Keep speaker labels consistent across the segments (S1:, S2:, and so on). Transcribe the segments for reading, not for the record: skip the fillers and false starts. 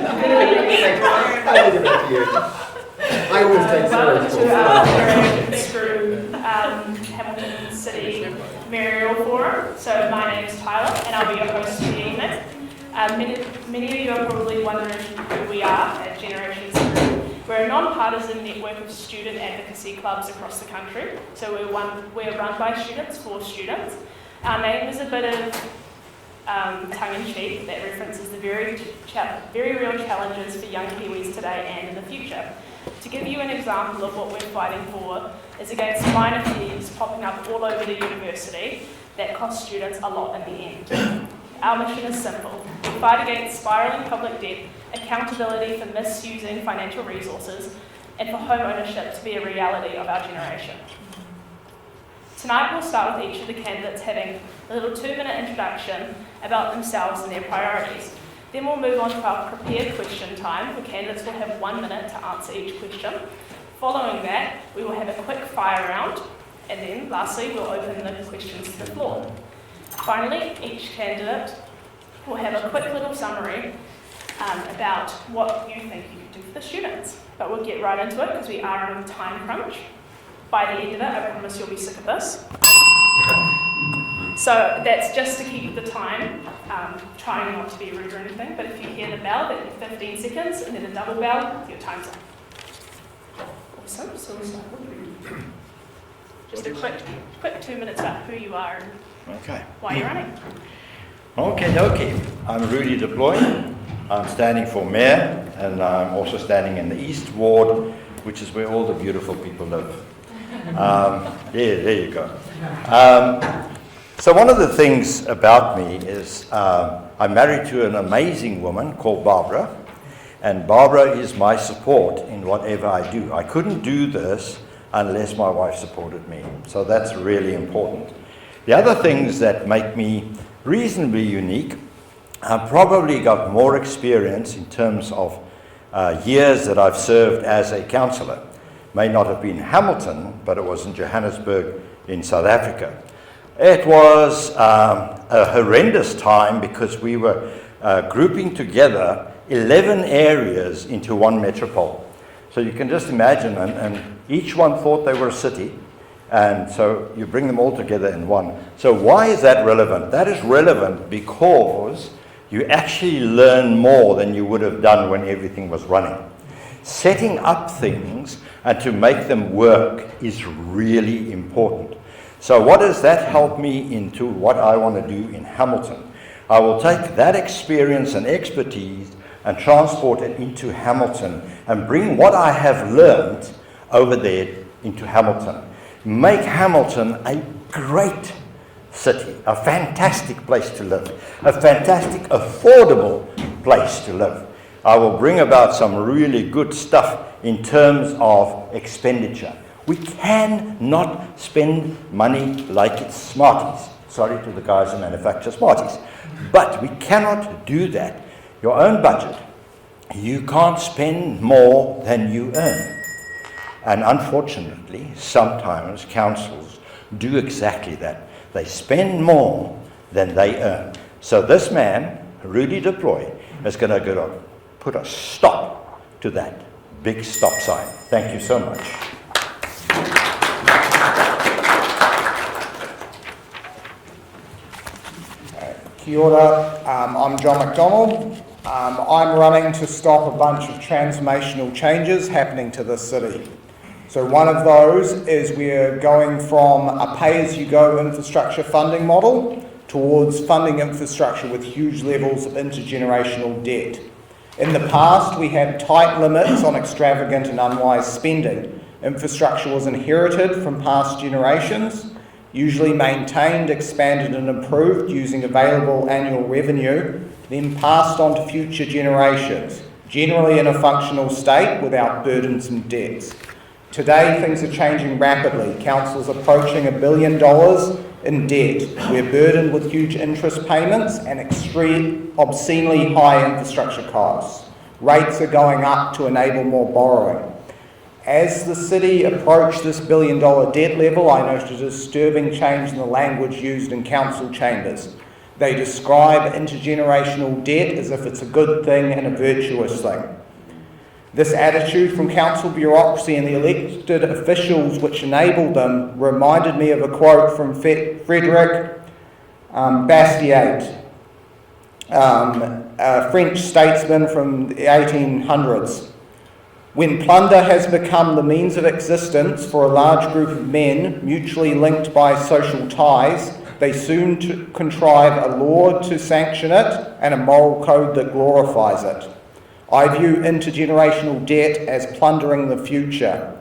S1: I always take
S2: welcome to our through Hamilton City Mayoral Forum. So my name is Tyler and I'll be your host for the evening. Many of you are probably wondering who we are at Generations. We're a non-partisan network of student advocacy clubs across the country. So we're run by students for students. Our name is a bit of tongue-in-cheek that references the very real challenges for young Kiwis today and in the future. To give you an example of what we're fighting for is against minor fees popping up all over the university that cost students a lot in the end. Our mission is simple. We fight against spiralling public debt, accountability for misusing financial resources, and for home ownership to be a reality of our generation. Tonight we'll start with each of the candidates having a little 2-minute introduction about themselves and their priorities. Then we'll move on to our prepared question time, where candidates will have 1 minute to answer each question. Following that, we will have a quick fire round, and then lastly we'll open the questions to the floor. Finally, each candidate will have a quick little summary about what you think you could do for the students. But we'll get right into it because we are on a time crunch. By the end of it, I promise you'll be sick of this. So that's just to keep the time, trying not to be rude or anything, but if you hear the bell, then 15 seconds, and then a double bell, your time's up. Awesome, so we'll start with just a quick 2 minutes about who you are and why you're running.
S3: Okay. I'm Rudi Du Plooy. I'm standing for Mayor, and I'm also standing in the East Ward, which is where all the beautiful people live. There you go. So one of the things about me is I'm married to an amazing woman called Barbara, and Barbara is my support in whatever I do. I couldn't do this unless my wife supported me, so that's really important. The other things that make me reasonably unique, I've probably got more experience in terms of years that I've served as a councillor. May not have been Hamilton, but it was in Johannesburg in South Africa. It was a horrendous time because we were grouping together 11 areas into one metropole. So you can just imagine, and each one thought they were a city, and so you bring them all together in one. So why is that relevant? That is relevant because you actually learn more than you would have done when everything was running. Setting up things and to make them work is really important. So what does that help me into what I want to do in Hamilton? I will take that experience and expertise and transport it into Hamilton and bring what I have learned over there into Hamilton. Make Hamilton a great city, a fantastic place to live, a fantastic, affordable place to live. I will bring about some really good stuff in terms of expenditure. We cannot spend money like it's Smarties. Sorry to the guys who manufacture Smarties. But we cannot do that. Your own budget, you can't spend more than you earn. And unfortunately, sometimes councils do exactly that. They spend more than they earn. So this man, Rudi Du Plooy, is going to put a stop to that big stop sign. Thank you so much.
S4: Kia ora, I'm John McDonald. I'm running to stop a bunch of transformational changes happening to this city. So one of those is we're going from a pay-as-you-go infrastructure funding model towards funding infrastructure with huge levels of intergenerational debt. In the past, we had tight limits on extravagant and unwise spending. Infrastructure was inherited from past generations, usually maintained, expanded and improved using available annual revenue, then passed on to future generations, generally in a functional state without burdensome debts. Today, things are changing rapidly. Council's approaching $1 billion in debt. We're burdened with huge interest payments and obscenely high infrastructure costs. Rates are going up to enable more borrowing. As the city approached this $1 billion debt level, I noticed a disturbing change in the language used in council chambers. They describe intergenerational debt as if it's a good thing and a virtuous thing. This attitude from council bureaucracy and the elected officials which enabled them reminded me of a quote from Frederick Bastiat, a French statesman from the 1800s. When plunder has become the means of existence for a large group of men, mutually linked by social ties, they soon contrive a law to sanction it and a moral code that glorifies it. I view intergenerational debt as plundering the future.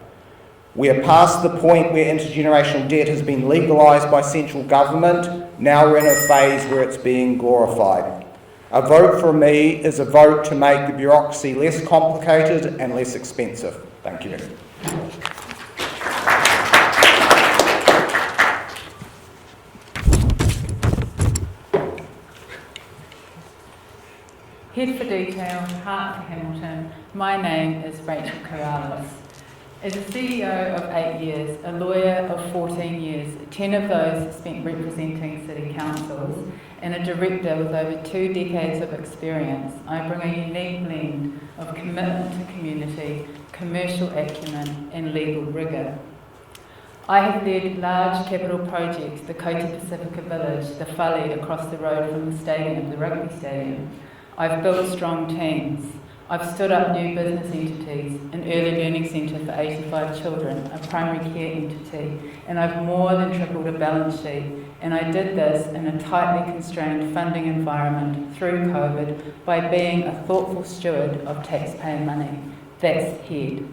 S4: We are past the point where intergenerational debt has been legalised by central government. Now we're in a phase where it's being glorified. A vote for me is a vote to make the bureaucracy less complicated and less expensive. Thank you.
S1: Head for detail, heart for Hamilton. My name is Rachel Corrales. As a CEO of 8 years, a lawyer of 14 years, 10 of those spent representing city councils, and a director with over 2 decades of experience, I bring a unique blend of commitment to community, commercial acumen, and legal rigour. I have led large capital projects, the Koti Pacifica Village, the Whale across the road from the stadium, the rugby stadium. I've built strong teams. I've stood up new business entities, an early learning centre for 85 children, a primary care entity, and I've more than tripled a balance sheet. And I did this in a tightly constrained funding environment through COVID by being a thoughtful steward of taxpayer money. That's head.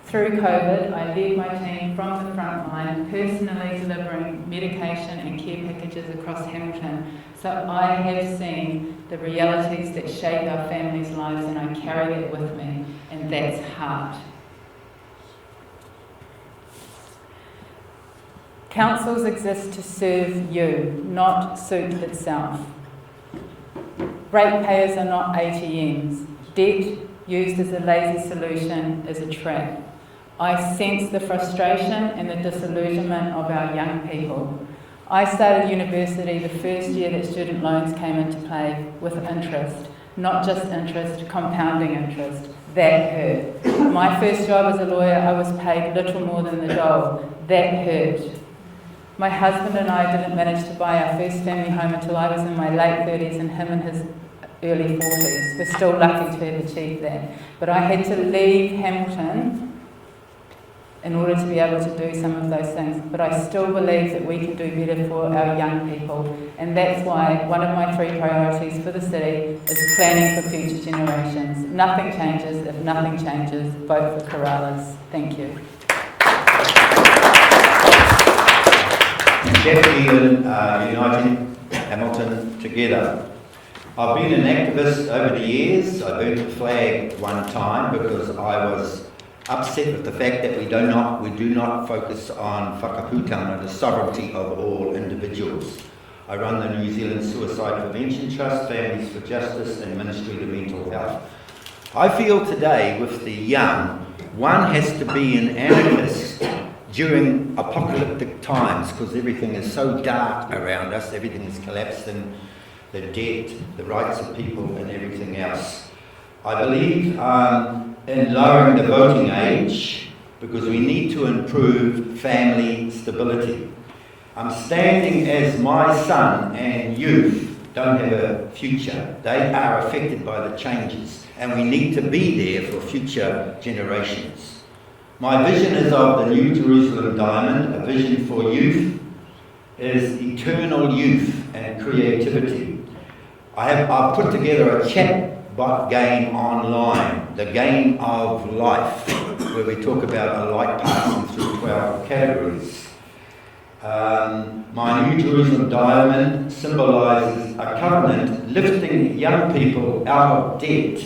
S1: Through COVID, I led my team from the front line, personally delivering medication and care packages across Hamilton. So I have seen the realities that shape our families' lives, and I carry that with me, and that's heart. Councils exist to serve you, not suit itself. Ratepayers are not ATMs. Debt used as a lazy solution is a trap. I sense the frustration and the disillusionment of our young people. I started university the first year that student loans came into play with interest, not just interest, compounding interest. That hurt. My first job as a lawyer, I was paid little more than the dole. That hurt. My husband and I didn't manage to buy our first family home until I was in my late 30s and him in his early 40s. We're still lucky to have achieved that. But I had to leave Hamilton in order to be able to do some of those things. But I still believe that we can do better for our young people. And that's why one of my 3 priorities for the city is planning for future generations. Nothing changes if nothing changes. Vote for Corrales. Thank you.
S3: Deputy Uniting Hamilton Together. I've been an activist over the years. I burnt the flag one time because I was upset with the fact that we do not focus on whakaputanga, the sovereignty of all individuals. I run the New Zealand Suicide Prevention Trust, Families for Justice and Ministry of Mental Health. I feel today with the young, one has to be an anarchist during apocalyptic times because everything is so dark around us, everything is collapsing, the debt, the rights of people and everything else. I believe in lowering the voting age because we need to improve family stability. I'm standing as my son and youth don't have a future. They are affected by the changes and we need to be there for future generations. My vision is of the New Jerusalem Diamond, a vision for youth, is eternal youth and creativity. I've put together a chatbot game online, the game of life, where we talk about a light passing through 12 categories. My New Jerusalem Diamond symbolises a covenant lifting young people out of debt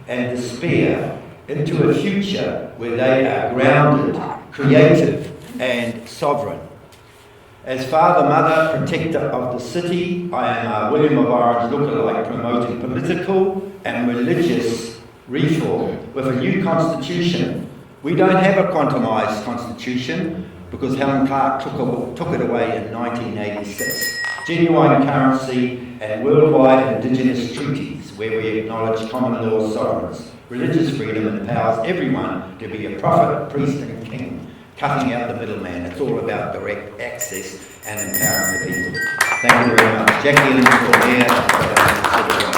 S3: and despair into a future where they are grounded, creative and sovereign. As father, mother, protector of the city, I am a William of Orange lookalike promoting political and religious reform with a new constitution. We don't have a quantumised constitution because Helen Clark took it away in 1986. genuine currency, and worldwide indigenous treaties where we acknowledge common law sovereigns. Religious freedom empowers everyone to be a prophet, priest and king, cutting out the middleman. It's all about direct access and empowering the people. Thank you very much. Jackie Lynn for here. Thank you.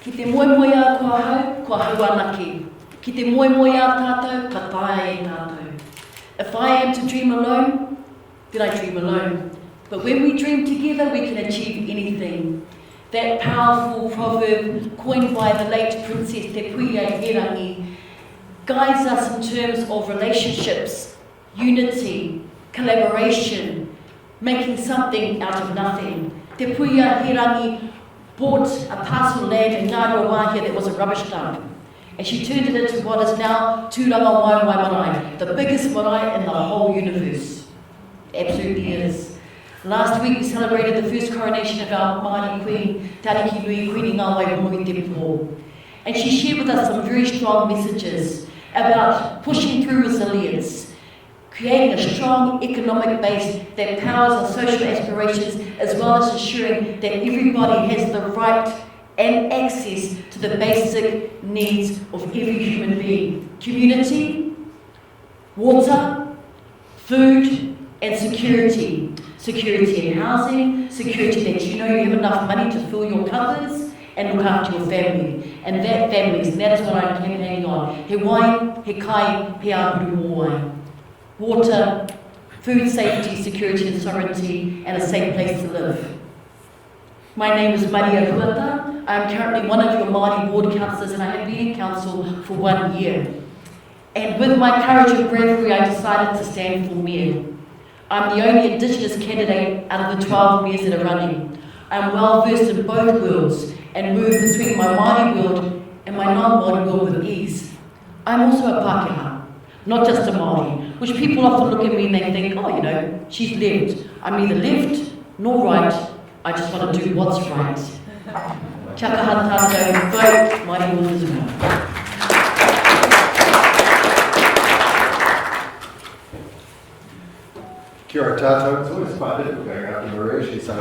S5: Ki te moe moe a kua hau anaki. Ki te moe moe a tātou, ka tae e tātou. If I am to dream alone, then I dream alone. But when we dream together, we can achieve anything. That powerful proverb coined by the late Princess Te Puia Herangi guides us in terms of relationships, unity, collaboration, making something out of nothing. Te Puia Herangi bought a parcel of land in Ngāruawāhia that was a rubbish dump. And she turned it into what is now Tūranga Waiwai Marae, the biggest marae in the whole universe. It absolutely is. Last week we celebrated the first coronation of our Māori Queen, Tariki Nui Queen Ngāwai Mohi Te Pō. And she shared with us some very strong messages about pushing through resilience, creating a strong economic base that powers our social aspirations, as well as ensuring that everybody has the right and access to the basic needs of every human being. Community, water, food, and security. Security in housing, security that you know you have enough money to fill your cupboards and look after your family. And that families, and that is what I'm campaigning on. He wai, he kai, he ahuru mō wai. Water, food safety, security and sovereignty, and a safe place to live. My name is Maria Huata. I am currently one of your Māori board councillors, and I have been in council for 1 year. And with my courage and bravery, I decided to stand for mayor. I'm the only Indigenous candidate out of the 12 mayors that are running. I'm well versed in both worlds and move between my Māori world and my non-Māori world with ease. I'm also a Pākehā, not just a Māori, which people often look at me and they think, oh, you know, she's left. I'm neither left nor right, I just want to do what's right. Kia kaha tātou, vote Māori World as well.
S6: Kia ora tātou. It's always quite difficult going up to Maria, she's so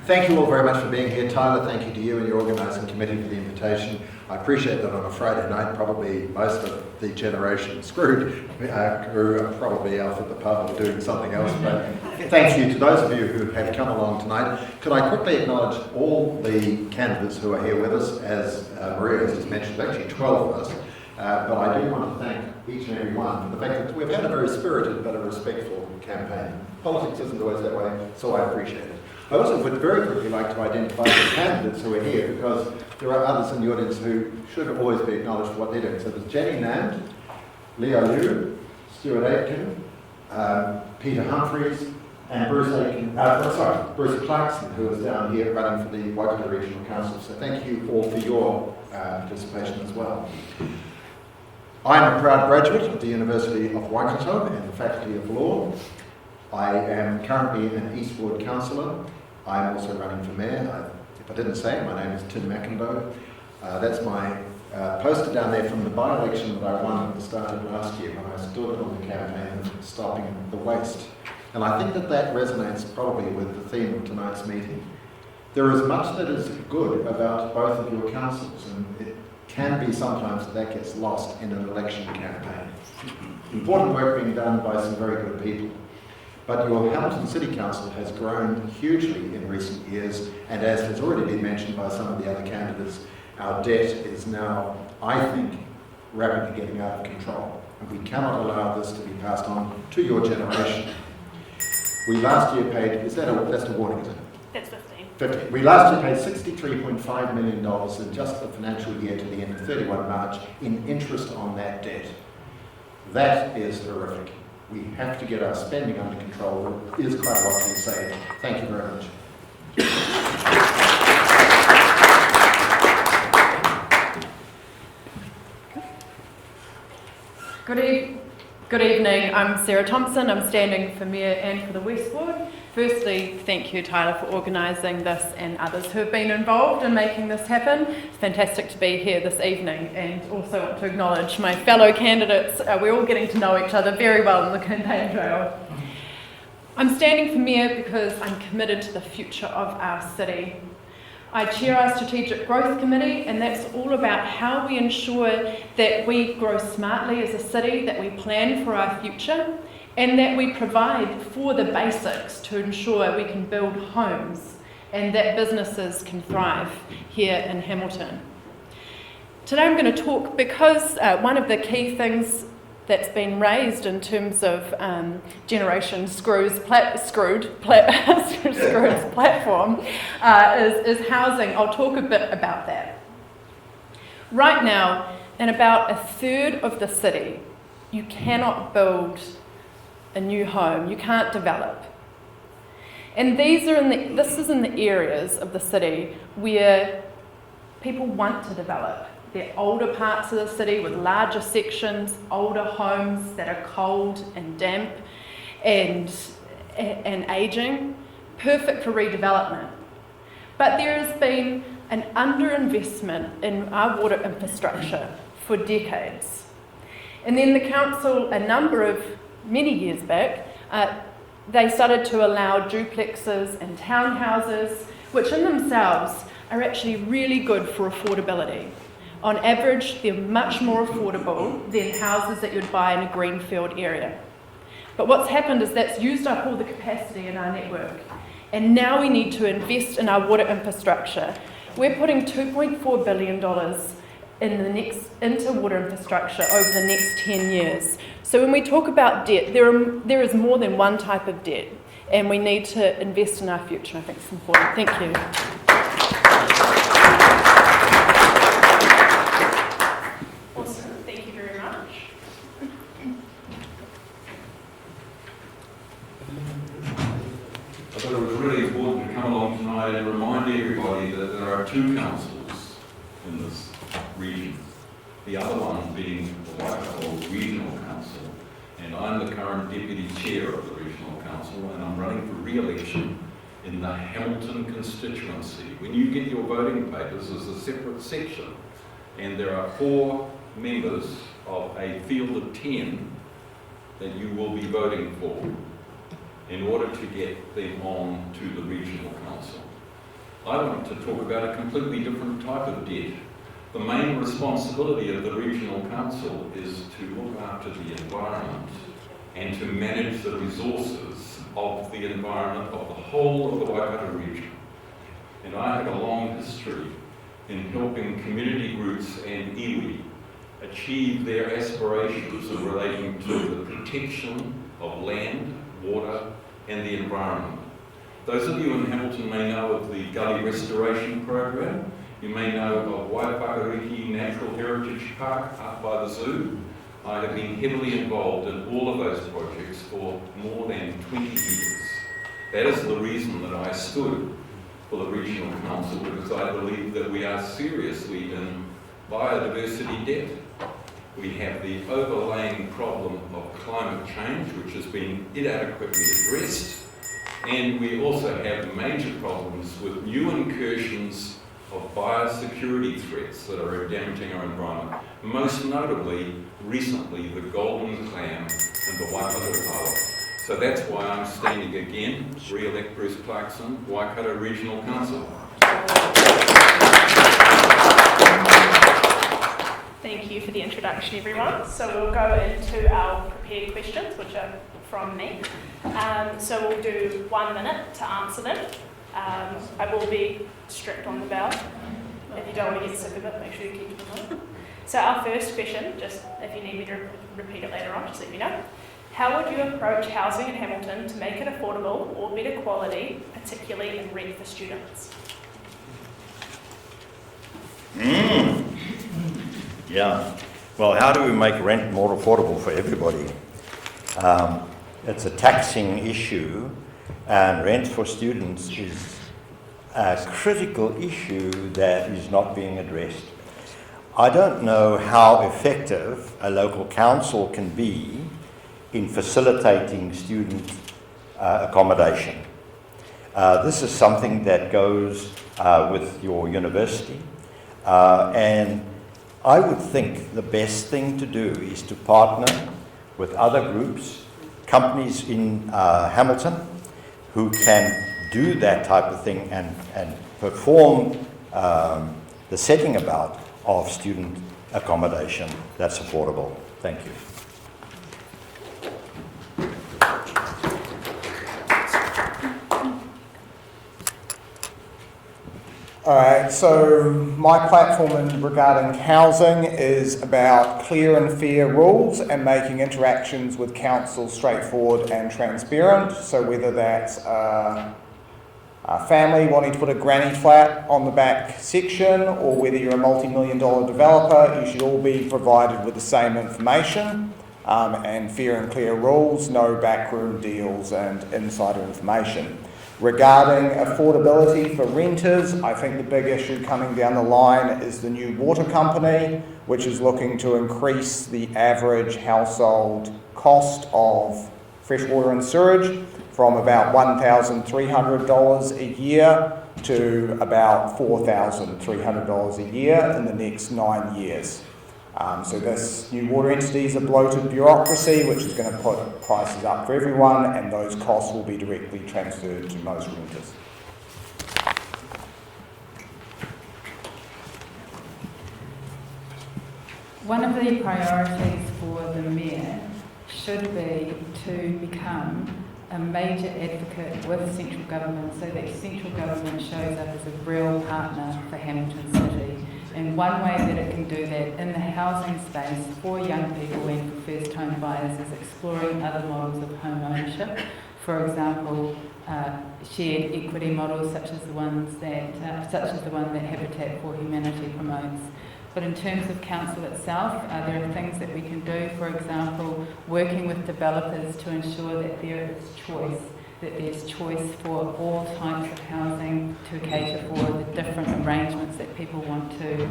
S6: thank you all very much for being here. Tyler, thank you to you and your organising committee for the invitation. I appreciate that on a Friday night, probably most of the generation screwed who are probably out at the pub or doing something else. But thank you to those of you who have come along tonight. Could I quickly acknowledge all the candidates who are here with us? As Maria has just mentioned, actually 12 of us. But I do want to thank each and every one for the fact that we've had a very spirited but a respectful campaign. Politics isn't always that way, so I appreciate it. I also would very quickly like to identify the candidates who are here, because there are others in the audience who should always be acknowledged for what they're doing. So there's Jenny Nand, Leo Liu, Stuart Aitken, Peter Humphreys, and Bruce Clarkson, who is down here running for the Waikato Regional Council. So thank you all for your participation as well. I am a proud graduate of the University of Waikato and the Faculty of Law. I am currently an East Ward councillor. I am also running for mayor. If I didn't say it, my name is Tim Macindoe. That's my poster down there from the by-election that I won at the start of last year when I stood on the campaign of stopping the waste. And I think that that resonates probably with the theme of tonight's meeting. There is much that is good about both of your councils, and it can be sometimes that gets lost in an election campaign. Important work being done by some very good people. But your Hamilton City Council has grown hugely in recent years, and as has already been mentioned by some of the other candidates, our debt is now, I think, rapidly getting out of control. And we cannot allow this to be passed on to your generation. We last year paid, that's the warning, isn't it?
S2: That's 15.
S6: 50. We last year paid $63.5 million in just the financial year to the end of 31 March in interest on that debt. That is horrific. We have to get our spending under control. There is quite a lot to be saved. Thank you very much.
S1: Good evening, I'm Sarah Thompson. I'm standing for Mayor and for the West Ward. Firstly, thank you, Tyler, for organising this and others who have been involved in making this happen. It's fantastic to be here this evening, and also want to acknowledge my fellow candidates. We're all getting to know each other very well on the campaign trail. I'm standing for Mayor because I'm committed to the future of our city. I chair our Strategic Growth Committee, and that's all about how we ensure that we grow smartly as a city, that we plan for our future, and that we provide for the basics to ensure we can build homes and that businesses can thrive here in Hamilton. Today I'm going to talk because one of the key things that's been raised in terms of Generation Screw's platform is housing. I'll talk a bit about that. Right now, in about a third of the city, you cannot build a new home. You can't develop. And this is in the areas of the city where people want to develop. They're older parts of the city with larger sections, older homes that are cold and damp and ageing, perfect for redevelopment. But there has been an underinvestment in our water infrastructure for decades. And then the council, many years back, they started to allow duplexes and townhouses, which in themselves are actually really good for affordability. On average, they're much more affordable than houses that you'd buy in a greenfield area. But what's happened is that's used up all the capacity in our network. And now we need to invest in our water infrastructure. We're putting $2.4 billion into water infrastructure over the next 10 years. So when we talk about debt, there is more than one type of debt, and we need to invest in our future. I think it's important. Thank you.
S7: I thought it was really important to come along tonight and remind everybody that there are two councils in this region. The other one being the Waikato Regional Council, and I'm the current Deputy Chair of the Regional Council, and I'm running for re-election in the Hamilton constituency. When you get your voting papers, there's a separate section, and there are 4 members of a field of 10 that you will be voting for in order to get them on to the Regional Council. I want to talk about a completely different type of debt. The main responsibility of the Regional Council is to look after the environment and to manage the resources of the environment of the whole of the Waikato region. And I have a long history in helping community groups and iwi achieve their aspirations in relating to the protection of land, water, and the environment. Those of you in Hamilton may know of the Gully Restoration Program. You may know of Waipakariki Natural Heritage Park up by the zoo. I have been heavily involved in all of those projects for more than 20 years. That is the reason that I stood for the Regional Council, because I believe that we are seriously in biodiversity debt. We have the overlaying problem of climate change, which has been inadequately addressed, and we also have major problems with new incursions of biosecurity threats that are damaging our environment, most notably, recently, the golden clam and the Waikato power. So that's why I'm standing again, re-elect Bruce Clarkson, Waikato Regional Council.
S2: Thank you for the introduction, everyone. So we'll go into our prepared questions, which are from me. So we'll do 1 minute to answer them. I will be strict on the bell. If you don't want to get sick of it, make sure you keep it on. So our first question, just if you need me to repeat it later on, just let me know. How would you approach housing in Hamilton to make it affordable or better quality, particularly in rent for students?
S3: Yeah. Well, how do we make rent more affordable for everybody? It's a taxing issue, and rent for students is a critical issue that is not being addressed. I don't know how effective a local council can be in facilitating student accommodation. This is something that goes with your university, and I would think the best thing to do is to partner with other groups, companies in Hamilton, who can do that type of thing and perform the setting about of student accommodation that's affordable. Thank you.
S4: Alright, so my platform regarding housing is about clear and fair rules and making interactions with council straightforward and transparent. So whether that's a family wanting to put a granny flat on the back section, or whether you're a multi-million-dollar developer, you should all be provided with the same information and fair and clear rules, no backroom deals and insider information. Regarding affordability for renters, I think the big issue coming down the line is the new water company, which is looking to increase the average household cost of fresh water and sewage from about $1,300 a year to about $4,300 a year in the next 9 years. So this new water entity is a bloated bureaucracy which is going to put prices up for everyone, and those costs will be directly transferred to most renters.
S1: One of the priorities for the Mayor should be to become a major advocate with central government, so that central government shows up as a real partner for Hamilton City. And one way that it can do that in the housing space for young people and for first-time buyers is exploring other models of home ownership. For example, shared equity models such as the one that Habitat for Humanity promotes. But in terms of council itself, there are things that we can do. For example, working with developers to ensure that there is choice. That there's choice for all types of housing to cater for the different arrangements that people want to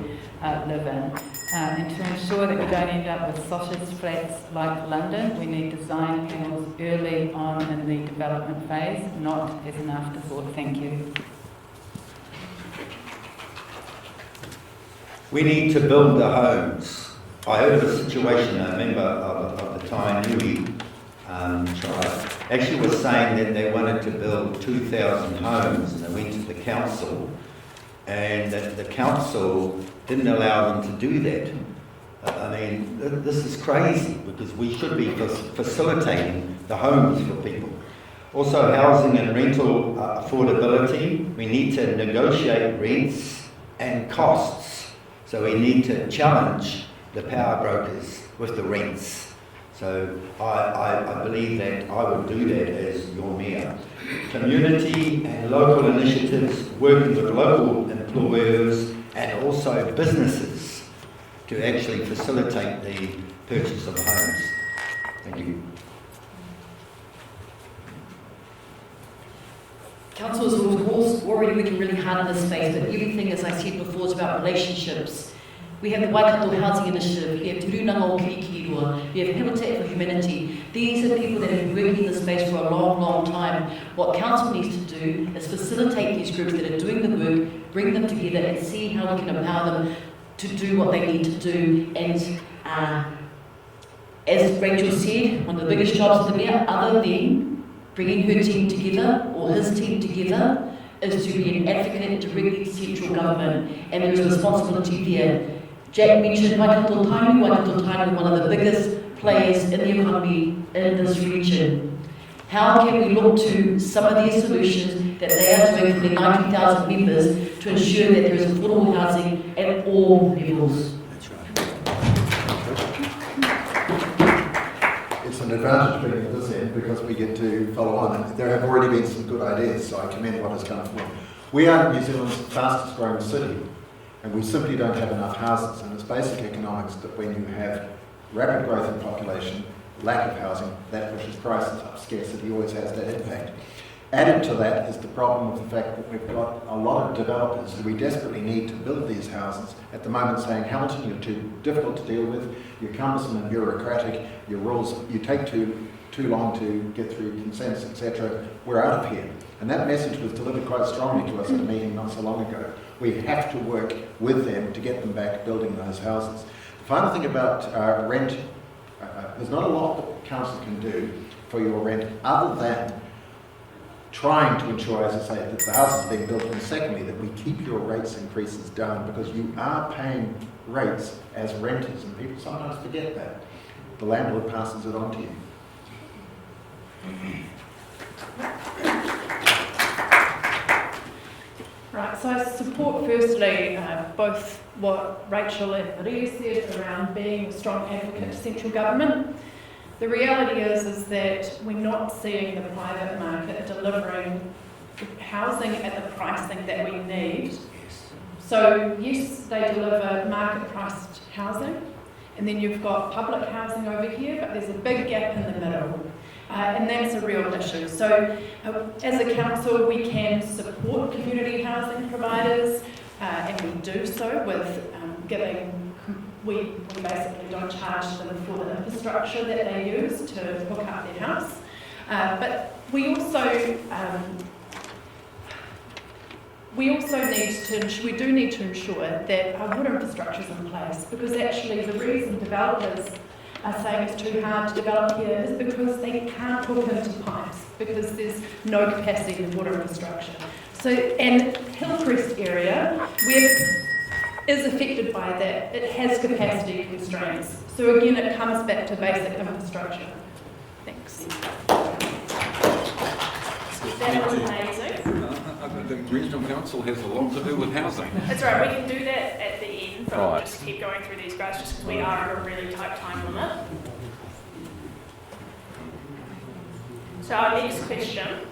S1: live in. And to ensure that we don't end up with sausage flats like London, we need design panels early on in the development phase, not as an afterthought. Thank you.
S8: We need to build the homes. I heard of a situation, a member of the Tainui tribe actually was saying that they wanted to build 2,000 homes, and they went to the council, and the council didn't allow them to do that. I mean, this is crazy, because we should be facilitating the homes for people. Also, housing and rental affordability. We need to negotiate rents and costs. So we need to challenge the power brokers with the rents. So I believe that I will do that as your mayor. Community and local initiatives, working with local employers and also businesses to actually facilitate the purchase of homes. Thank you.
S5: Council is already working really hard in this space, but everything, as I said before, is about relationships. We have the Waikato Housing Initiative, we have Te Runanga o Kirikirua, we have Habitat for Humanity. These are people that have been working in this space for a long, long time. What Council needs to do is facilitate these groups that are doing the work, bring them together and see how we can empower them to do what they need to do. And as Rachel said, one of the biggest jobs of the Mayor, other than bringing her team together or his team together, is to be an advocate directly to central government, and there is a responsibility there. Jack mentioned Waikato Tainui. Waikato Tainui is one of the biggest players in the economy in this region. How can we look to some of their solutions that they are doing for their 90,000 members to ensure that there is affordable housing at all levels?
S8: That's right.
S6: It's an advantage being at this end because we get to follow on. There have already been some good ideas, so I commend what has come forward. We are New Zealand's fastest growing city, and we simply don't have enough houses. And it's basic economics that when you have rapid growth in population, lack of housing, that pushes prices up. Scarcity always has that impact. Added to that is the problem of the fact that we've got a lot of developers who we desperately need to build these houses at the moment saying, Hamilton, you're too difficult to deal with, you're cumbersome and bureaucratic, your rules, you take too too long to get through consents, etc., we're out of here. And that message was delivered quite strongly to us at a meeting not so long ago. We have to work with them to get them back building those houses. The final thing about rent, there's not a lot that council can do for your rent other than trying to ensure, as I say, that the houses are being built, and secondly, that we keep your rates increases down, because you are paying rates as renters, and people sometimes forget that. The landlord passes it on to you.
S2: Right, so I support firstly both what Rachel and Maria said around being a strong advocate to central government. The reality is that we're not seeing the private market delivering housing at the pricing that we need. So yes, they deliver market priced housing, and then you've got public housing over here, but there's a big gap in the middle. And that's a real issue. So as a council, we can support community housing providers, and we do so with we basically don't charge them for the infrastructure that they use to hook up their house. But we also need to ensure that our water infrastructure is in place, because actually the reason developers are saying it's too hard to develop here is because they can't hook into pipes, because there's no capacity in water infrastructure. So, and Hillcrest area, is affected by that. It has capacity constraints. So again, it comes back to basic infrastructure. Thanks. That was amazing.
S7: The regional council has a lot to do with housing.
S2: That's right, we can do that at the end, but
S7: Right.
S2: we'll just keep going through these guys just because we are at a really tight time limit. So our next question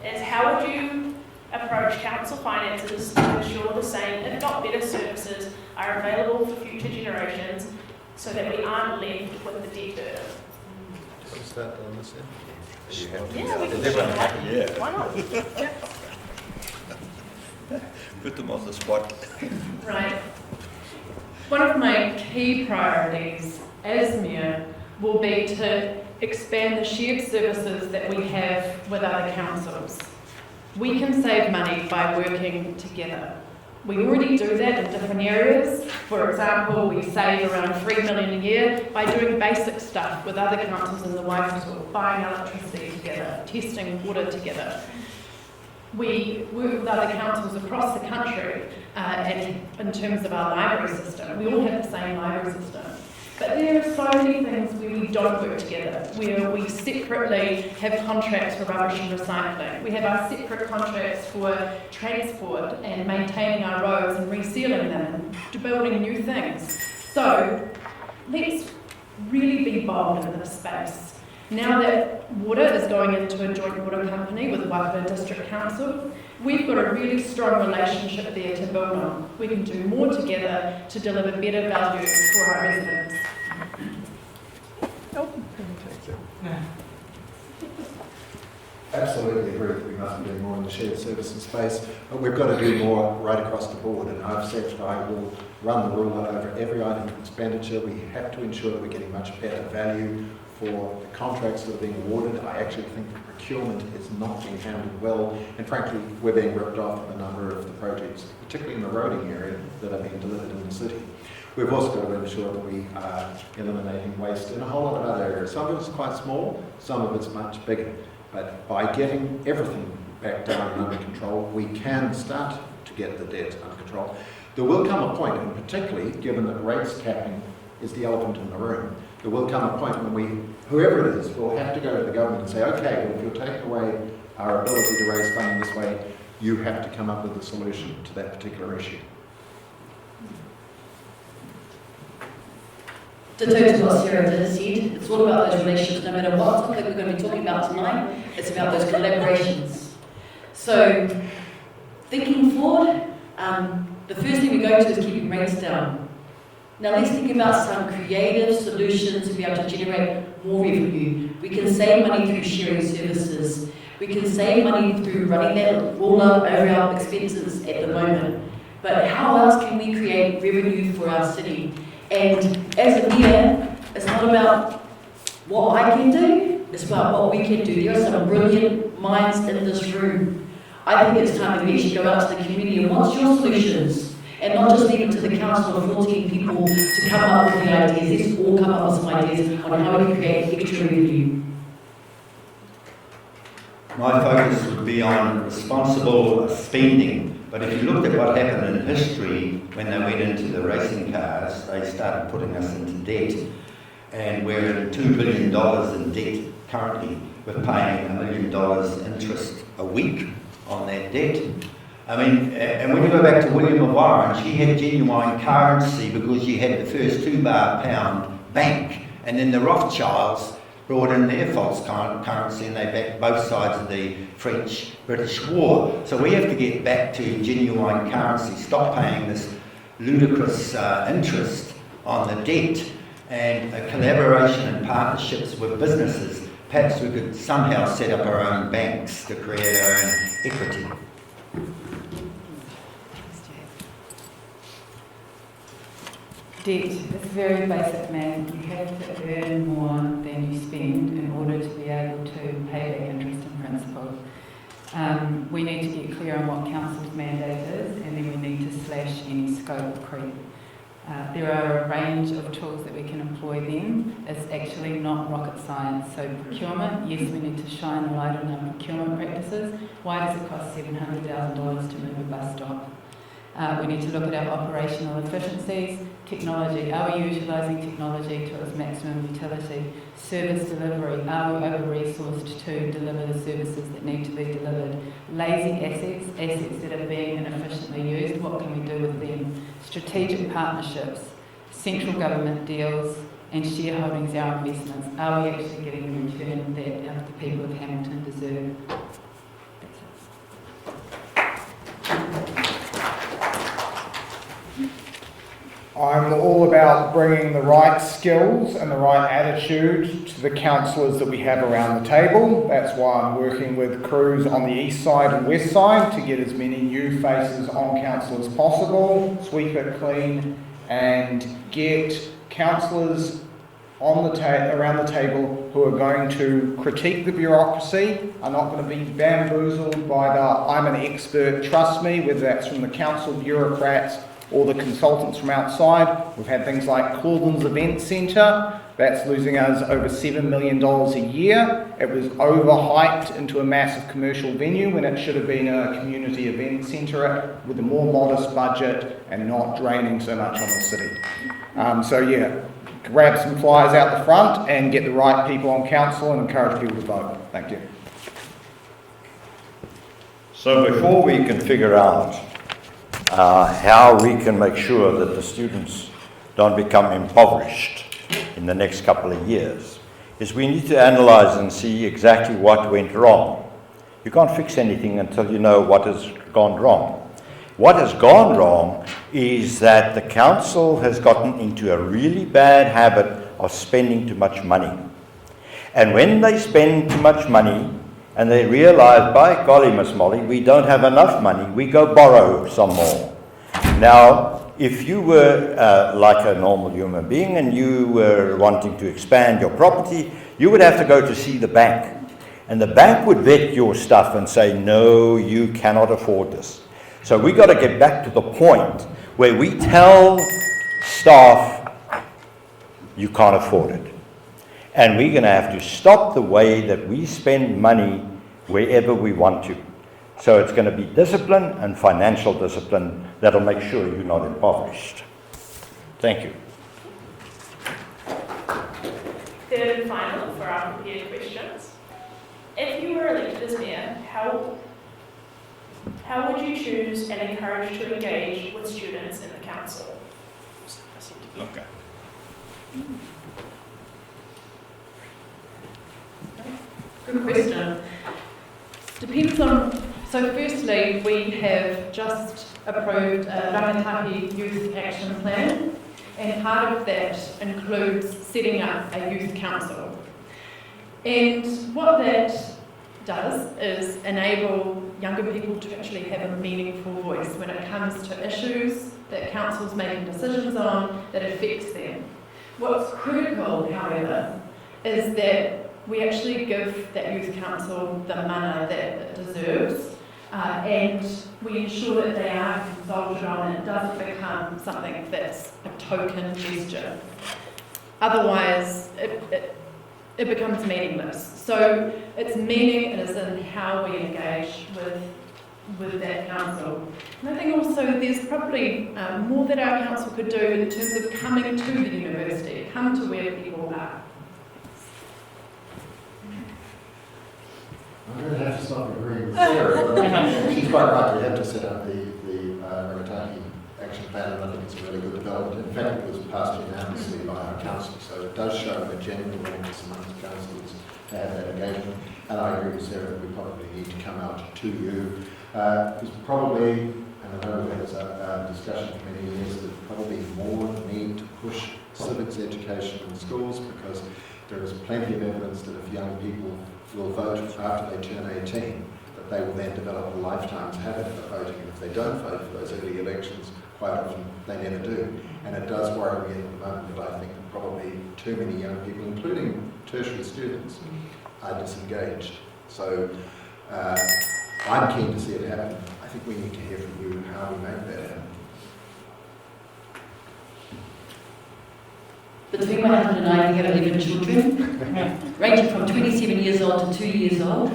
S2: is, how would you approach council finances to ensure the same, if not better, services are available for future generations so that we aren't left with the debt burden?
S6: Start on this end.
S2: Yeah, we can do that.
S3: Yeah.
S2: Why not? Yeah.
S3: Put them on the spot.
S1: Right. One of my key priorities as Mayor will be to expand the shared services that we have with other councils. We can save money by working together. We already do that in different areas. For example, we save around $3 million a year by doing basic stuff with other councils in the Waikato, buying electricity together, testing water together. We work with other councils across the country and in terms of our library system. We all have the same library system. But there are so many things where we don't work together, where we separately have contracts for rubbish and recycling. We have our separate contracts for transport and maintaining our roads and resealing them and building new things. So let's really be bold in this space. Now that water is going into a joint water company with Waikato District Council, we've got a really strong relationship there to build on. We can do more together to deliver better value for our residents.
S6: Absolutely agree that we must be doing more in the shared services space, but we've got to do more right across the board, and I've said that I will run the rule over every item of expenditure. We have to ensure that we're getting much better value for the contracts that are being awarded. I actually think that procurement is not being handled well, and frankly, we're being ripped off in a number of the projects, particularly in the roading area, that are being delivered in the city. We've also got to ensure that we are eliminating waste in a whole lot of other areas. Some of it's quite small, some of it's much bigger. But by getting everything back down and under control, we can start to get the debt under control. There will come a point, and particularly given that rates capping is the elephant in the room, there will come a point when whoever it is, will have to go to the government and say, okay, well, if you're taking away our ability to raise funding this way, you have to come up with a solution to that particular issue.
S5: To turn to what Sarah did said, it's all about those relationships. No matter what topic we're going to be talking about tonight, it's about those collaborations. So, thinking forward, the first thing we go to is keeping rates down. Now let's think about some creative solutions to be able to generate more revenue. We can save money through sharing services. We can save money through running that roll up over our expenses at the moment. But how else can we create revenue for our city? And as a mayor, it's not about what I can do, It's about what we can do. There are some brilliant minds in this room. I think it's time that we actually go out to the community and what's your solutions? And not just leave it to the council of 14 people to come up with the ideas. Let's all come up with some ideas on how we can create extra revenue.
S8: My focus would be on responsible spending, but if you looked at what happened in history when they went into the racing cars, they started putting us into debt, and we're in $2 billion in debt currently. We're paying $1 million interest a week on that debt. I mean, and when you go back to William of Warren, she had genuine currency because she had the first £2 pound bank, and then the Rothschilds brought in their false currency and they backed both sides of the French-British War. So we have to get back to genuine currency, stop paying this ludicrous interest on the debt, and a collaboration and partnerships with businesses. Perhaps we could somehow set up our own banks to create our own equity.
S1: Debt is very basic, man. You have to earn more than you spend in order to be able to pay back interest and principal. We need to get clear on what council's mandate is, and then we need to slash any scope of creep. There are a range of tools that we can employ then. It's actually not rocket science. So procurement, yes, we need to shine a light on our procurement practices. Why does it cost $700,000 to move a bus stop? We need to look at our operational efficiencies. Technology, are we utilising technology to its maximum utility? Service delivery, are we over-resourced to deliver the services that need to be delivered? Lazy assets, assets that are being inefficiently used, what can we do with them? Strategic partnerships, central government deals, and shareholdings, our investments. Are we actually getting the return that the people of Hamilton deserve?
S4: I'm all about bringing the right skills and the right attitude to the councillors that we have around the table. That's why I'm working with crews on the east side and west side to get as many new faces on council as possible, sweep it clean, and get councillors on the around the table who are going to critique the bureaucracy, are not going to be bamboozled by the "I'm an expert, trust me," whether that's from the council bureaucrats or the consultants from outside. We've had things like Clauden's Event Centre, that's losing us over $7 million a year. It was overhyped into a massive commercial venue when it should have been a community event centre with a more modest budget and not draining so much on the city. So yeah, grab some flyers out the front and get the right people on council and encourage people to vote. Thank you.
S3: So before we can figure out how we can make sure that the students don't become impoverished in the next couple of years, is we need to analyse and see exactly what went wrong. You can't fix anything until you know what has gone wrong. What has gone wrong is that the council has gotten into a really bad habit of spending too much money. And when they spend too much money, and they realise, by golly, Miss Molly, we don't have enough money, we go borrow some more. Now, if you were like a normal human being and you were wanting to expand your property, you would have to go to see the bank. And the bank would vet your stuff and say, no, you cannot afford this. So we've got to get back to the point where we tell staff, you can't afford it. And we're going to have to stop the way that we spend money wherever we want to. So it's going to be discipline and financial discipline that'll make sure you're not impoverished. Thank you.
S2: Third and final for our prepared questions. If you were elected as mayor, how would you choose and encourage to engage with students in the council?
S3: Okay.
S5: Good question. Depends on, so firstly, we have just approved a Rangatahi Youth Action Plan, and part of that includes setting up a youth council. And what that does is enable younger people to actually have a meaningful voice when it comes to issues that council's making decisions on that affects them. What's critical, however, is that we actually give that youth council the mana that it deserves, and we ensure that they are consulted on, and it doesn't become something that's a token gesture. Otherwise, it becomes meaningless. So its meaning is in how we engage with that council. And I think also there's probably more that our council could do in terms of coming to the university, come to where people are.
S6: I'm going to have to stop agreeing with Sarah. She's quite right. We have to set up the Rangatahi action plan, and I think it's a really good development. In fact, it was passed unanimously by our council, so it does show a genuine willingness amongst councillors to have that engagement. And I agree with Sarah that we probably need to come out to you. There's probably, and I know we've had this discussion for many years, there's probably more need to push civics education in schools, because there is plenty of evidence that if young people will vote after they turn 18, that they will then develop a lifetime's habit of voting. And if they don't vote for those early elections, quite often they never do. And it does worry me at the moment that I think that probably too many young people, including tertiary students, are disengaged. So I'm keen to see it happen. I think we need to hear from you how we make that happen.
S5: Between my husband and I, we have 11 children, ranging from 27 years old to 2 years old.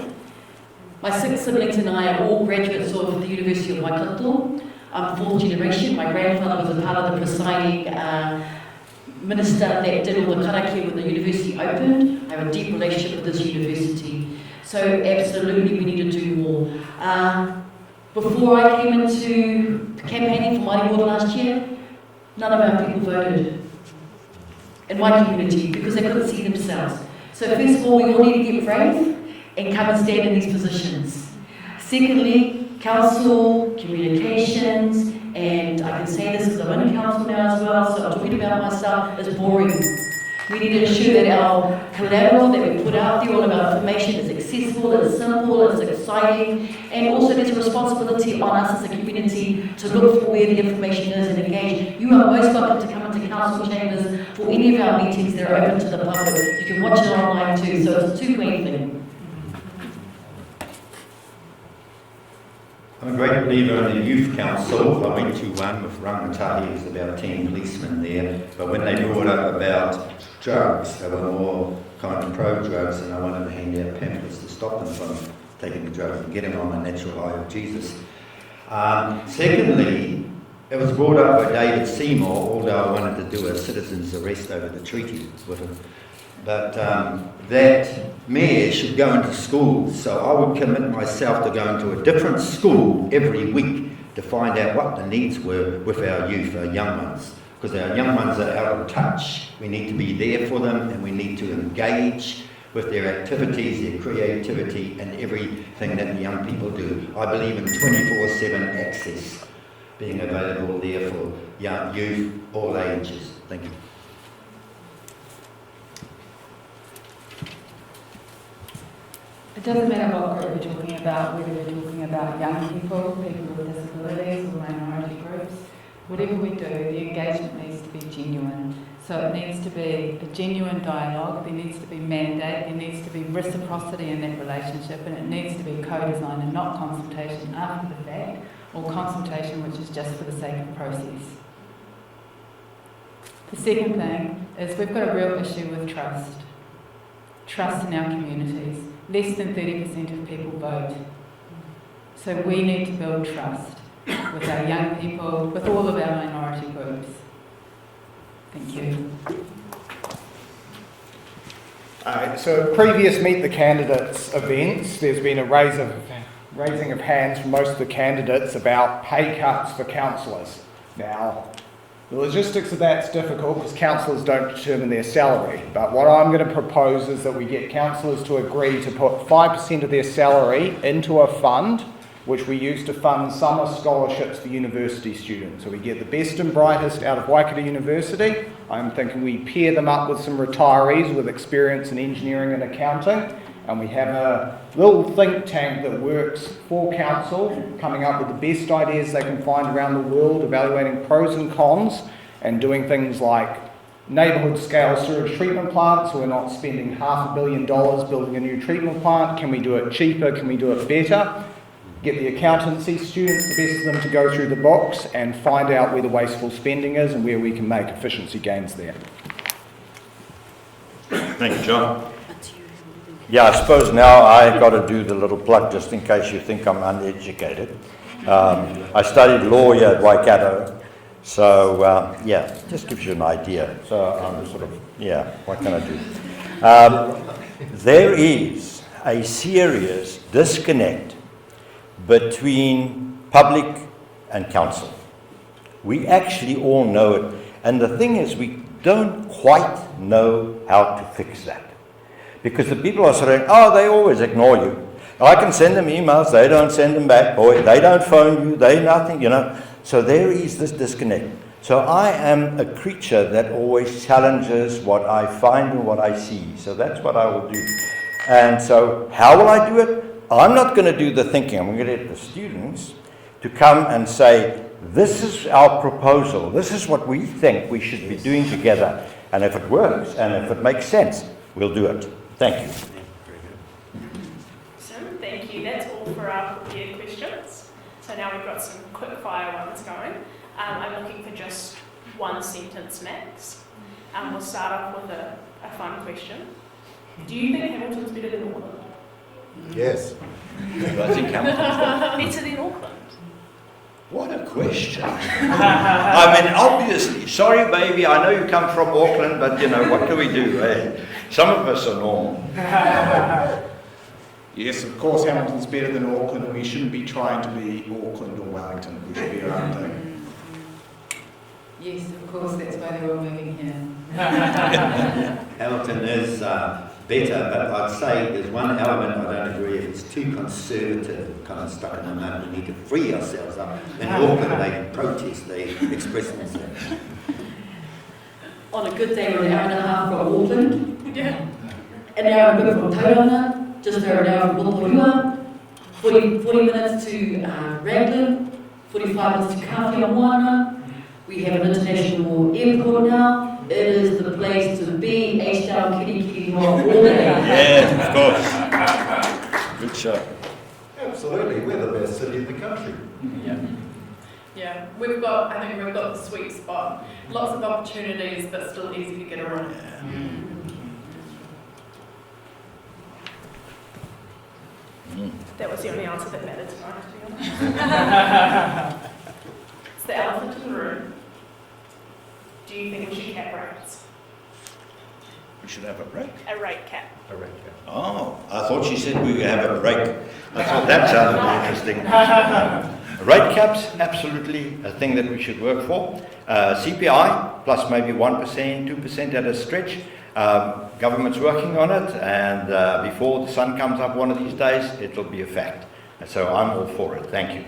S5: My 6 siblings and I are all graduates of the University of Macindoe. I'm 4th generation. My grandfather was a part of the presiding minister that did all the karakia when the university opened. I have a deep relationship with this university. So absolutely we need to do more. Before I came into campaigning for Māori Water last year, none of our people voted in my community because they couldn't see themselves. So first of all, we all need to get brave and come and stand in these positions. Secondly, council, communications, and I can say this because I'm in council now as well, so I'm talking about myself, is boring. We need to ensure that our collateral that we put out there, all of our information is accessible, it's simple, it's exciting, and also there's a responsibility on us as a community to look for where the information is and engage. You are most welcome to come into council chambers for any of our meetings that are open to the public. You can watch it online too, so it's a two-way thing.
S8: I'm a great believer in the youth council. I went to one with Rangatahi, there's about 10 policemen there, but when they brought up about drugs, they were more kind of pro-drugs, and I wanted to hand out pamphlets to stop them from taking the drugs and get them on the natural high of Jesus. Secondly, it was brought up by David Seymour, although I wanted to do a citizen's arrest over the treaty with him. But that mayor should go into schools, so I would commit myself to going to a different school every week to find out what the needs were with our youth, our young ones. Because our young ones are out of touch. We need to be there for them, and we need to engage with their activities, their creativity, and everything that the young people do. I believe in 24/7 access being available there for young youth, all ages. Thank you.
S1: It doesn't matter what group we're talking about, whether we're talking about young people, people with disabilities, or minority groups. Whatever we do, the engagement needs to be genuine. So it needs to be a genuine dialogue, there needs to be mandate, there needs to be reciprocity in that relationship, and it needs to be co-design and not consultation after the fact, or consultation which is just for the sake of process. The second thing is we've got a real issue with trust. Trust in our communities. Less than 30% of people vote. So we need to build trust with our young people, with all of our minority groups. Thank you.
S4: So at previous Meet the Candidates events, there's been a raising of hands from most of the candidates about pay cuts for councillors. Now, the logistics of that's difficult because councillors don't determine their salary, but what I'm going to propose is that we get councillors to agree to put 5% of their salary into a fund which we use to fund summer scholarships for university students. So we get the best and brightest out of Waikato University. I'm thinking we pair them up with some retirees with experience in engineering and accounting, and we have a little think tank that works for council, coming up with the best ideas they can find around the world, evaluating pros and cons, and doing things like neighbourhood scale sewage treatment plants, so we're not spending $500 million building a new treatment plant. Can we do it cheaper? Can we do it better? Get the accountancy students, the best of them, to go through the books and find out where the wasteful spending is and where we can make efficiency gains there.
S3: Thank you, John. Yeah, I suppose now I've got to do the little plug just in case you think I'm uneducated. I studied law here at Waikato, so yeah, just gives you an idea. So I'm sort of, yeah, what can I do? There is a serious disconnect between public and council. We actually all know it, and the thing is we don't quite know how to fix that. Because the people are saying, oh, they always ignore you. I can send them emails, they don't send them back, or they don't phone you, they nothing, you know. So there is this disconnect. So I am a creature that always challenges what I find and what I see. So that's what I will do. And so how will I do it? I'm not going to do the thinking. I'm going to get the students to come and say, this is our proposal. This is what we think we should be doing together. And if it works and if it makes sense, we'll do it. Thank you.
S2: So, thank you. That's all for our prepared questions. So now we've got some quick fire ones going. I'm looking for just one sentence max. We'll start off with a fun question. Do you think Hamilton's better than Auckland?
S6: Yes.
S3: I think Hamilton's
S2: Better than Auckland?
S3: What a question. I mean, obviously, sorry baby, I know you come from Auckland, but you know, what do we do, eh? Some of us are normal.
S4: Yes, of course Hamilton's better than Auckland. We shouldn't be trying to be Auckland or Wellington. We should be our own thing.
S1: Yes, of course, that's why they're all moving here.
S8: Hamilton is better, but I'd say there's one element I don't agree with. It's too conservative, kind of stuck in the mud. We need to free ourselves up. In Auckland, they protest, they express themselves.
S5: On a good day, we're an hour and a half from Auckland. Yeah. An hour and a bit from Tauranga, just over an hour from Rotorua, 40 minutes to Raglan, 45 minutes to Kawhiamoana. We have an international airport now. It is the place to be. H-Town, Kitty, all day.
S3: Yeah, of course. Good show.
S6: Absolutely, we're the best city in the country.
S9: Yeah, I think we've got the sweet spot. Lots of opportunities, but still easy to get around.
S2: That was the only answer that mattered tonight, to be honest. It's the elephant in the room. Do you think we should cap rates?
S3: We should have a break.
S2: A rate cap.
S3: Oh, I thought she said we could have a break. I thought that sounded interesting. Rate caps, absolutely a thing that we should work for. CPI, plus maybe 1%, 2% at a stretch. Government's working on it, and before the sun comes up one of these days, it'll be a fact. And so I'm all for it. Thank you.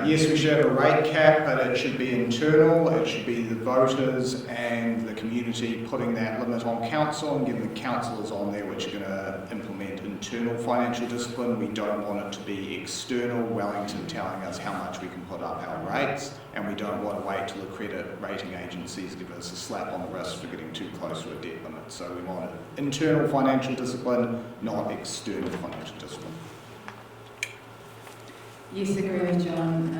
S4: Yes, we should have a rate cap, but it should be internal. It should be the voters and the community putting that limit on council and getting the councillors on there which are going to implement internal financial discipline. We don't want it to be external, Wellington telling us how much we can put up our rates, and we don't want to wait till the credit rating agencies give us a slap on the wrist for getting too close to a debt limit. So we want internal financial discipline, not external financial discipline.
S1: Yes, agree with John,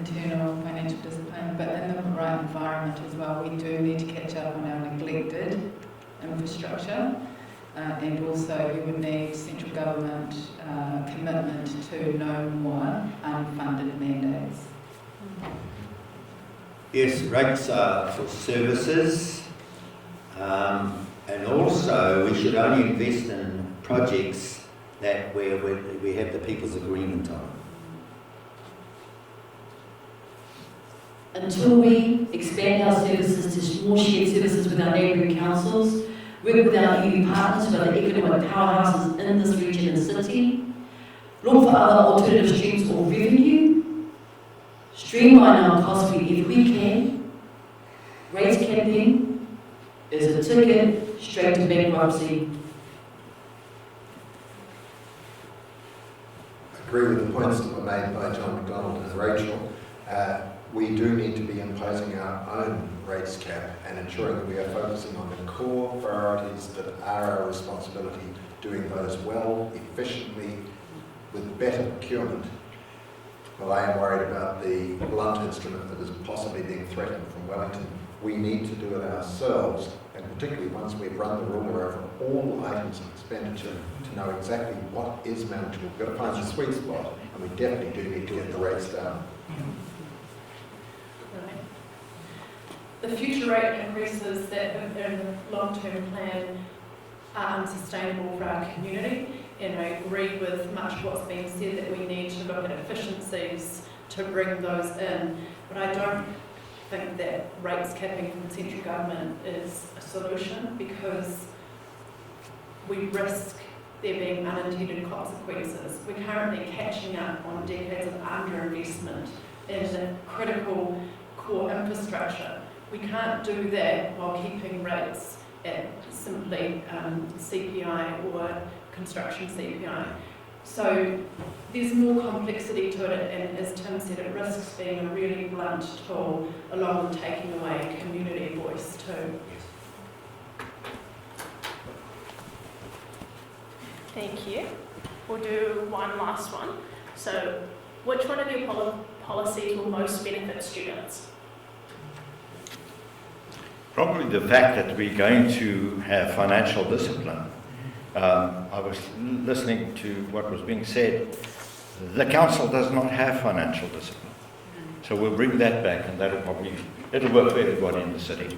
S1: internal financial discipline, but in the right environment as well. We do need to catch up on our neglected infrastructure, and also we would need central government commitment to no more unfunded mandates.
S8: Yes, rates are for services, and also we should only invest in projects that where we have the people's agreement on.
S5: Until we expand our services to more shared services with our neighbouring councils, work with our EU partners who are the economic powerhouses in this region and city, look for other alternative streams of revenue, streamline our costs if we can. Rates capping is a ticket straight to bankruptcy.
S6: I agree with the points that were made by John McDonald and Rachel. we do need to be imposing our own rates cap and ensuring that we are focusing on the core priorities that are our responsibility, doing those well, efficiently, with better procurement. Well, I am worried about the blunt instrument that is possibly being threatened from Wellington. We need to do it ourselves, and particularly once we've run the ruler over all items of expenditure to know exactly what is manageable. We've got to find the sweet spot, and we definitely do need to get the rates down.
S9: The future rate increases that in the long-term plan are unsustainable for our community, and I agree with much of what's been said that we need to look at efficiencies to bring those in, but I don't think that rates capping from the central government is a solution, because we risk there being unintended consequences. We're currently catching up on decades of underinvestment in the critical core infrastructure. We can't do that while keeping rates at simply CPI or construction CPI. So there's more complexity to it, and as Tim said, it risks being a really blunt tool along with taking away community voice too.
S2: Thank you. We'll do one last one. So, which one of your policies will most benefit students?
S3: Probably the fact that we're going to have financial discipline. I was listening to what was being said. The council does not have financial discipline. So we'll bring that back, and it'll work for everybody in the city.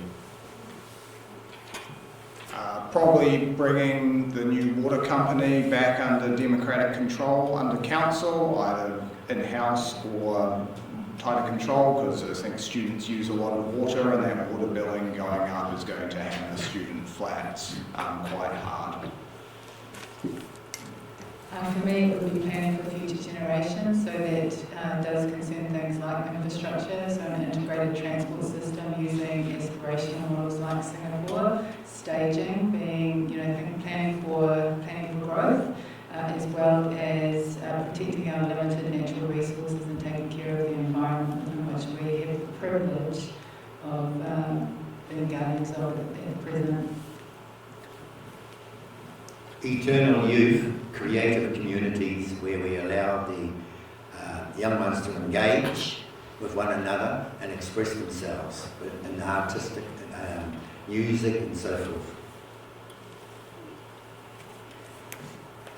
S4: Probably bringing the new water company back under democratic control, under council, either in-house or tighter control, because I think students use a lot of water, and that water billing going up is going to hammer student flats quite hard.
S1: For me, it would be planning for future generations, so that does concern things like infrastructure, so an integrated transport system using aspirational models like Singapore, staging being, planning for growth, as well as protecting our limited natural resources and taking care of the environment in which we have the privilege of being guardians of at present.
S8: Eternal youth, creative communities where we allow the young ones to engage with one another and express themselves in artistic music and so forth.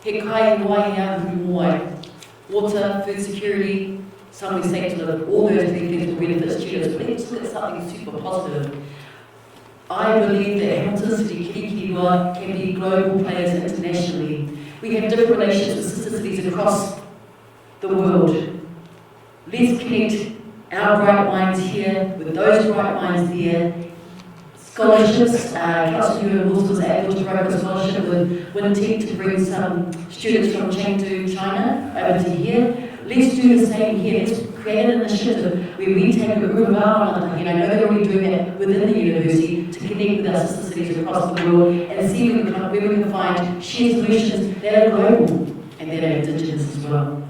S5: He kai waia humoai. Water, food security, some we say to live, all those things will benefit students, but let's look at something super positive. I believe that Hamilton City Kirikiriwa can be global players internationally. We have different relationships with sister cities across the world. Let's connect our bright minds here with those bright minds there. Scholarships, Councillor Wilson was able to write a scholarship with Wintec to bring some students from Chengdu, China, over to here. Let's do the same here. Let's create an initiative where we take a Mayoral, and I know they're already doing it within the university, to connect with our sister cities across the world and see where we can find shared solutions that are global and that are indigenous as well.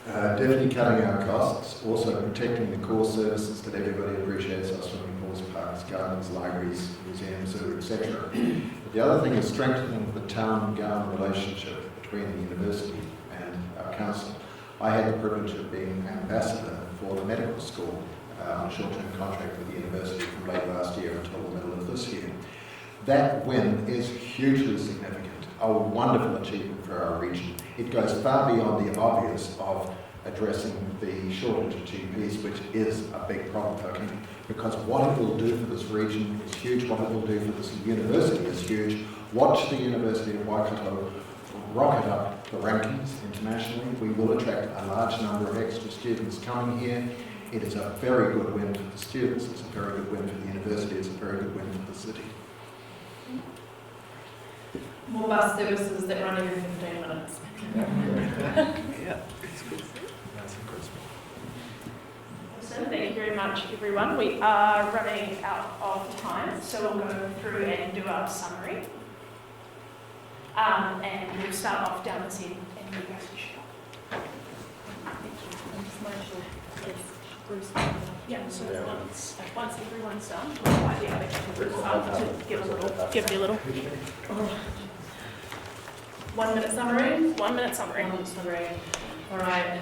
S6: Definitely cutting our costs, also protecting the core services that everybody appreciates, our swimming pools, parks, gardens, libraries, museums, etc. But the other thing is strengthening the town-gown relationship between the university and our council. I had the privilege of being ambassador for the medical school on a short-term contract with the university from late last year until the middle of this year. That win is hugely significant, a wonderful achievement for our region. It goes far beyond the obvious of addressing the shortage of GPs, which is a big problem for our country, because what it will do for this region is huge, what it will do for this university is huge. Watch the University of Waikato rocket up the rankings internationally. We will attract a large number of extra students coming here. It is a very good win for the students, it's a very good win for the university, it's a very good win for the city.
S9: More bus services that run every 15 minutes.
S3: Yeah.
S2: Awesome, thank you very much everyone. We are running out of time, so we'll go through and do our summary. And we'll start off down this end and you guys can share. Thank you. Yeah, so once everyone's done, we'll invite the other candidates to give you a little 1 minute summary. 1 minute summary.
S9: All right.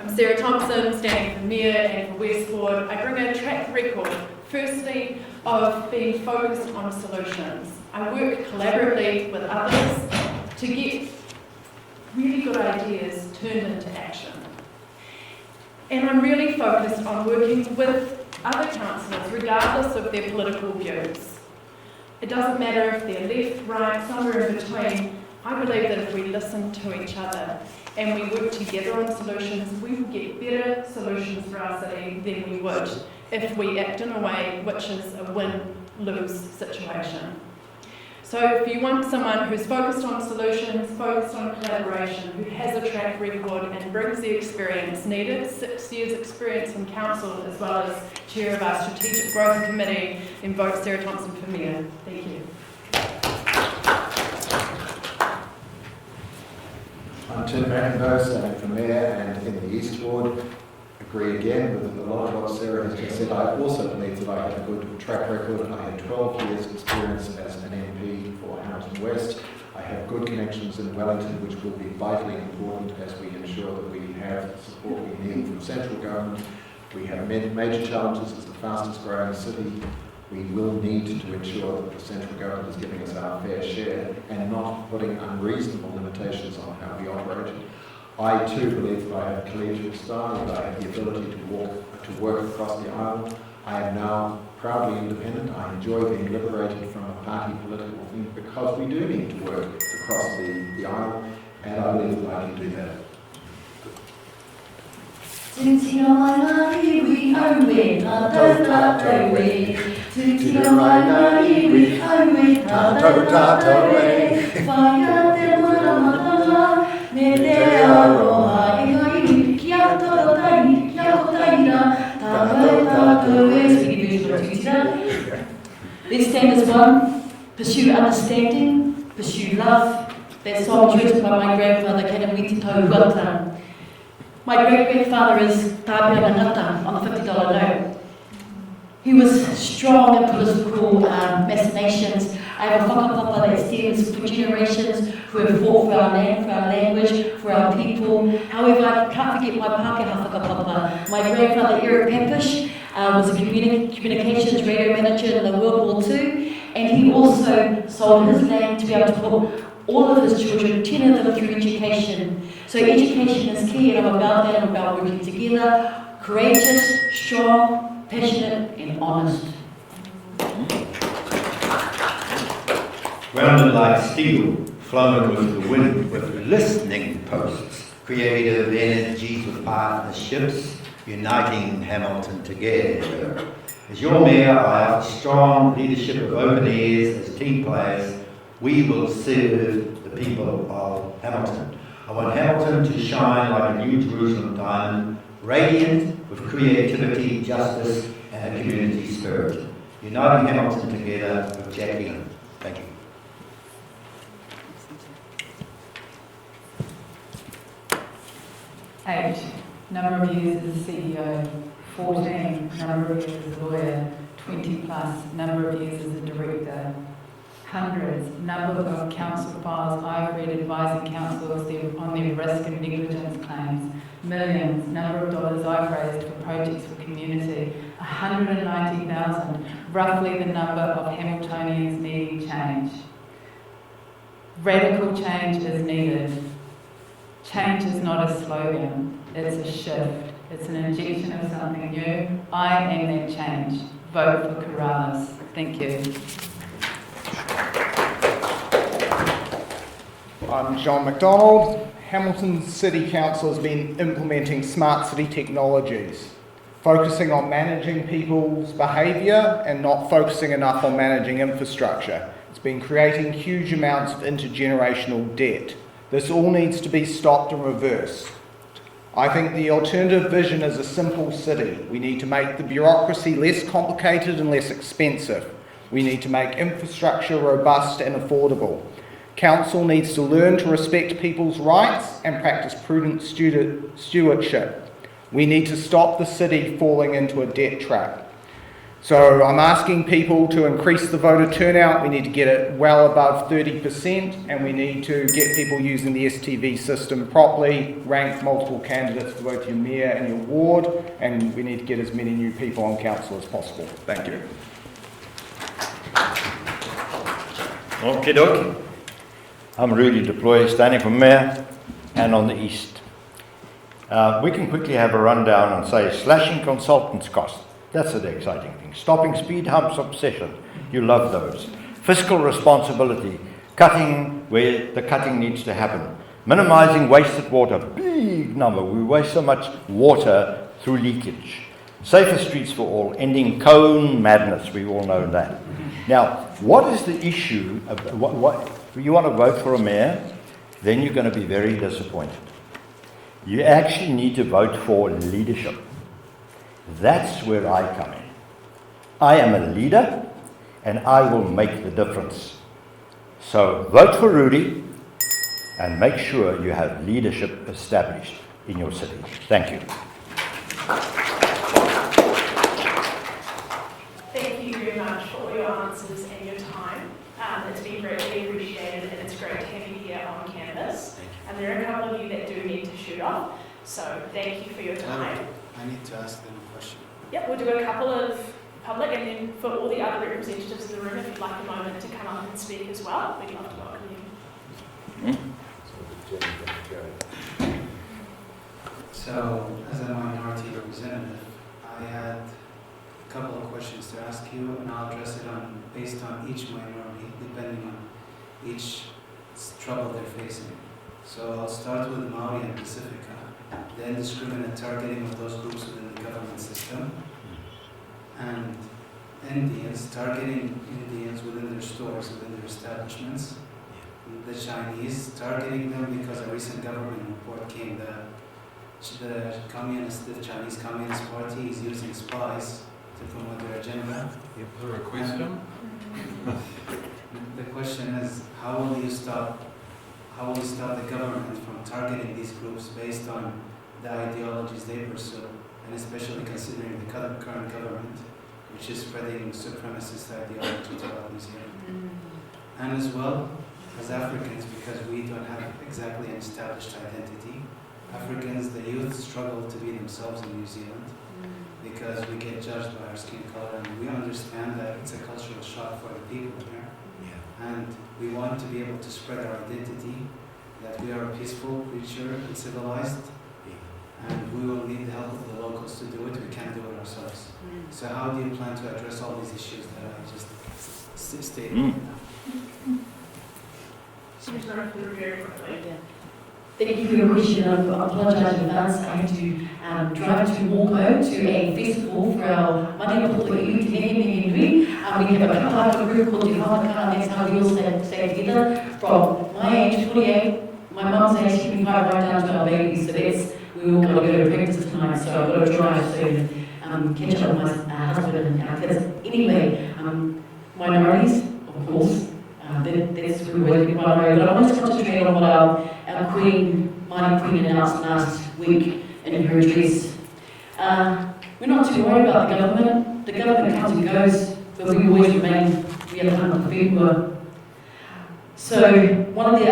S9: I'm Sarah Thompson, standing for Mayor and for West Ward. I bring a track record, firstly, of being focused on solutions. I work collaboratively with others to get really good ideas turned into action. And I'm really focused on working with other councillors, regardless of their political views. It doesn't matter if they're left, right, somewhere in between. I believe that if we listen to each other and we work together on solutions, we will get better solutions for our city than we would if we act in a way which is a win-lose situation. So if you want someone who's focused on solutions, focused on collaboration, who has a track record and brings the experience needed, 6 years experience in council as well as chair of our strategic growth committee, then vote Sarah Thompson for mayor. Thank you.
S6: I'm Tim Macindoe, standing for Mayor and in the East Ward. Agree again with a lot of what Sarah has just said. I also believe that I have a good track record. I had 12 years experience as an MP for Hamilton West. I have good connections in Wellington, which will be vitally important as we ensure that we have the support we need from central government. We have major challenges as the fastest growing city. We will need to ensure that the central government is giving us our fair share and not putting unreasonable limitations on how we operate. I too believe that I have collegial style, that I have the ability to work across the aisle. I am now proudly independent. I enjoy being liberated from a party political thing because we do need to work across the aisle, and I believe that I can do that.
S5: Let's stand as one, pursue understanding, pursue love. That song was written by my grandfather, Valetta. My great-grandfather is Tāpia Ngata on the $50 note. He was strong in political machinations. I have a whakapapa that stands for generations who have fought for our land, for our language, for our people. However, I can't forget my Pākehā whakapapa. My grandfather, Eric Papish, was a communications radio manager in the World War II, and he also sold his land to be able to put all of his children, 10 of them, through education. So education is key, and I'm about that. I'm about working together, courageous, strong, passionate, and honest.
S8: Rounded like steel, flown with the wind, with listening posts, creative energies with partnerships, uniting Hamilton together. As your mayor, I offer strong leadership of open ears as team players. We will serve the people of Hamilton. I want Hamilton to shine like a new Jerusalem diamond, radiant with creativity, justice, and a community spirit. Uniting Hamilton together with Jackie Lynn. Thank you.
S1: Age, number of years as a CEO, 14, number of years as a lawyer, 20 plus, number of years as a director. Hundreds, number of council files I've read advising councillors on their risk and negligence claims. Millions, number of dollars I've raised for projects for community. 190,000, roughly the number of Hamiltonians needing change. Radical change is needed. Change is not a slogan, it's a shift. It's an injection of something new. I am that change. Vote for Corrales. Thank you.
S4: I'm John McDonald. Hamilton City Council has been implementing smart city technologies, focusing on managing people's behaviour and not focusing enough on managing infrastructure. It's been creating huge amounts of intergenerational debt. This all needs to be stopped and reversed. I think the alternative vision is a simple city. We need to make the bureaucracy less complicated and less expensive. We need to make infrastructure robust and affordable. Council needs to learn to respect people's rights and practice prudent stewardship. We need to stop the city falling into a debt trap. So I'm asking people to increase the voter turnout. We need to get it well above 30%, and we need to get people using the STV system properly, rank multiple candidates for both your mayor and your ward, and we need to get as many new people on council as possible. Thank you.
S3: Okie dokie. I'm Rudi Du Plooy, standing for mayor and on the east. We can quickly have a rundown and say slashing consultants' costs. That's the exciting thing. Stopping speed humps obsession. You love those. Fiscal responsibility. Cutting where the cutting needs to happen. Minimizing wasted water. Big number. We waste so much water through leakage. Safer streets for all. Ending cone madness. We all know that. Now, what is the issue? What you want to vote for a mayor, then you're going to be very disappointed. You actually need to vote for leadership. That's where I come in. I am a leader, and I will make the difference. So vote for Rudi, and make sure you have leadership established in your city. Thank you.
S2: Thank you very much for all your answers and your time. It's been greatly appreciated, and it's great to have you here on canvas. And there are a couple of you that do need to shoot off, so thank you for your time.
S10: I need to ask them a question.
S2: Yep, we'll do a couple of public, and then for all the other representatives in the room, if you'd like a moment to come up and speak as well, we'd love to welcome you.
S10: So, as a minority representative, I had a couple of questions to ask you, and I'll address it based on each minority, depending on each trouble they're facing. So I'll start with Maori and Pacifica, the indiscriminate targeting of those groups within the government system, and Indians targeting Indians within their stores, within their establishments, the Chinese targeting them because a recent government report came that the Chinese Communist Party is using spies to promote their agenda.
S7: Is there a question?
S10: The question is, how will you stop the government from targeting these groups based on the ideologies they pursue, and especially considering the current government, which is spreading supremacist ideology throughout New Zealand? And as well as Africans, because we don't have exactly an established identity. Africans, the youth, struggle to be themselves in New Zealand because we get judged by our skin color, and we understand that it's a cultural shock for the people here. And we want to be able to spread our identity, that we are a peaceful creature and civilized, and we will need the help of the locals to do it. We can't do it ourselves. So how do you plan to address all these issues that I just stated?
S5: Thank you for your question. I apologise in advance. I had to drive to Moko to a festival for our Macindoe We have a kaha group called the Valetta, and that's how we all stay together. From my age, 48, my mum's age, 25, right down to our babies. So that's, we all got to go to practice tonight, so I've got to drive soon. Catch up with my husband and our kids. Anyway, minorities, of course. That's who we're working on. But I want to concentrate on what our Queen, Mighty Queen, announced last week in her address. We're not too worried about the government. The government comes and goes, but we always remain, we are the people. So one of the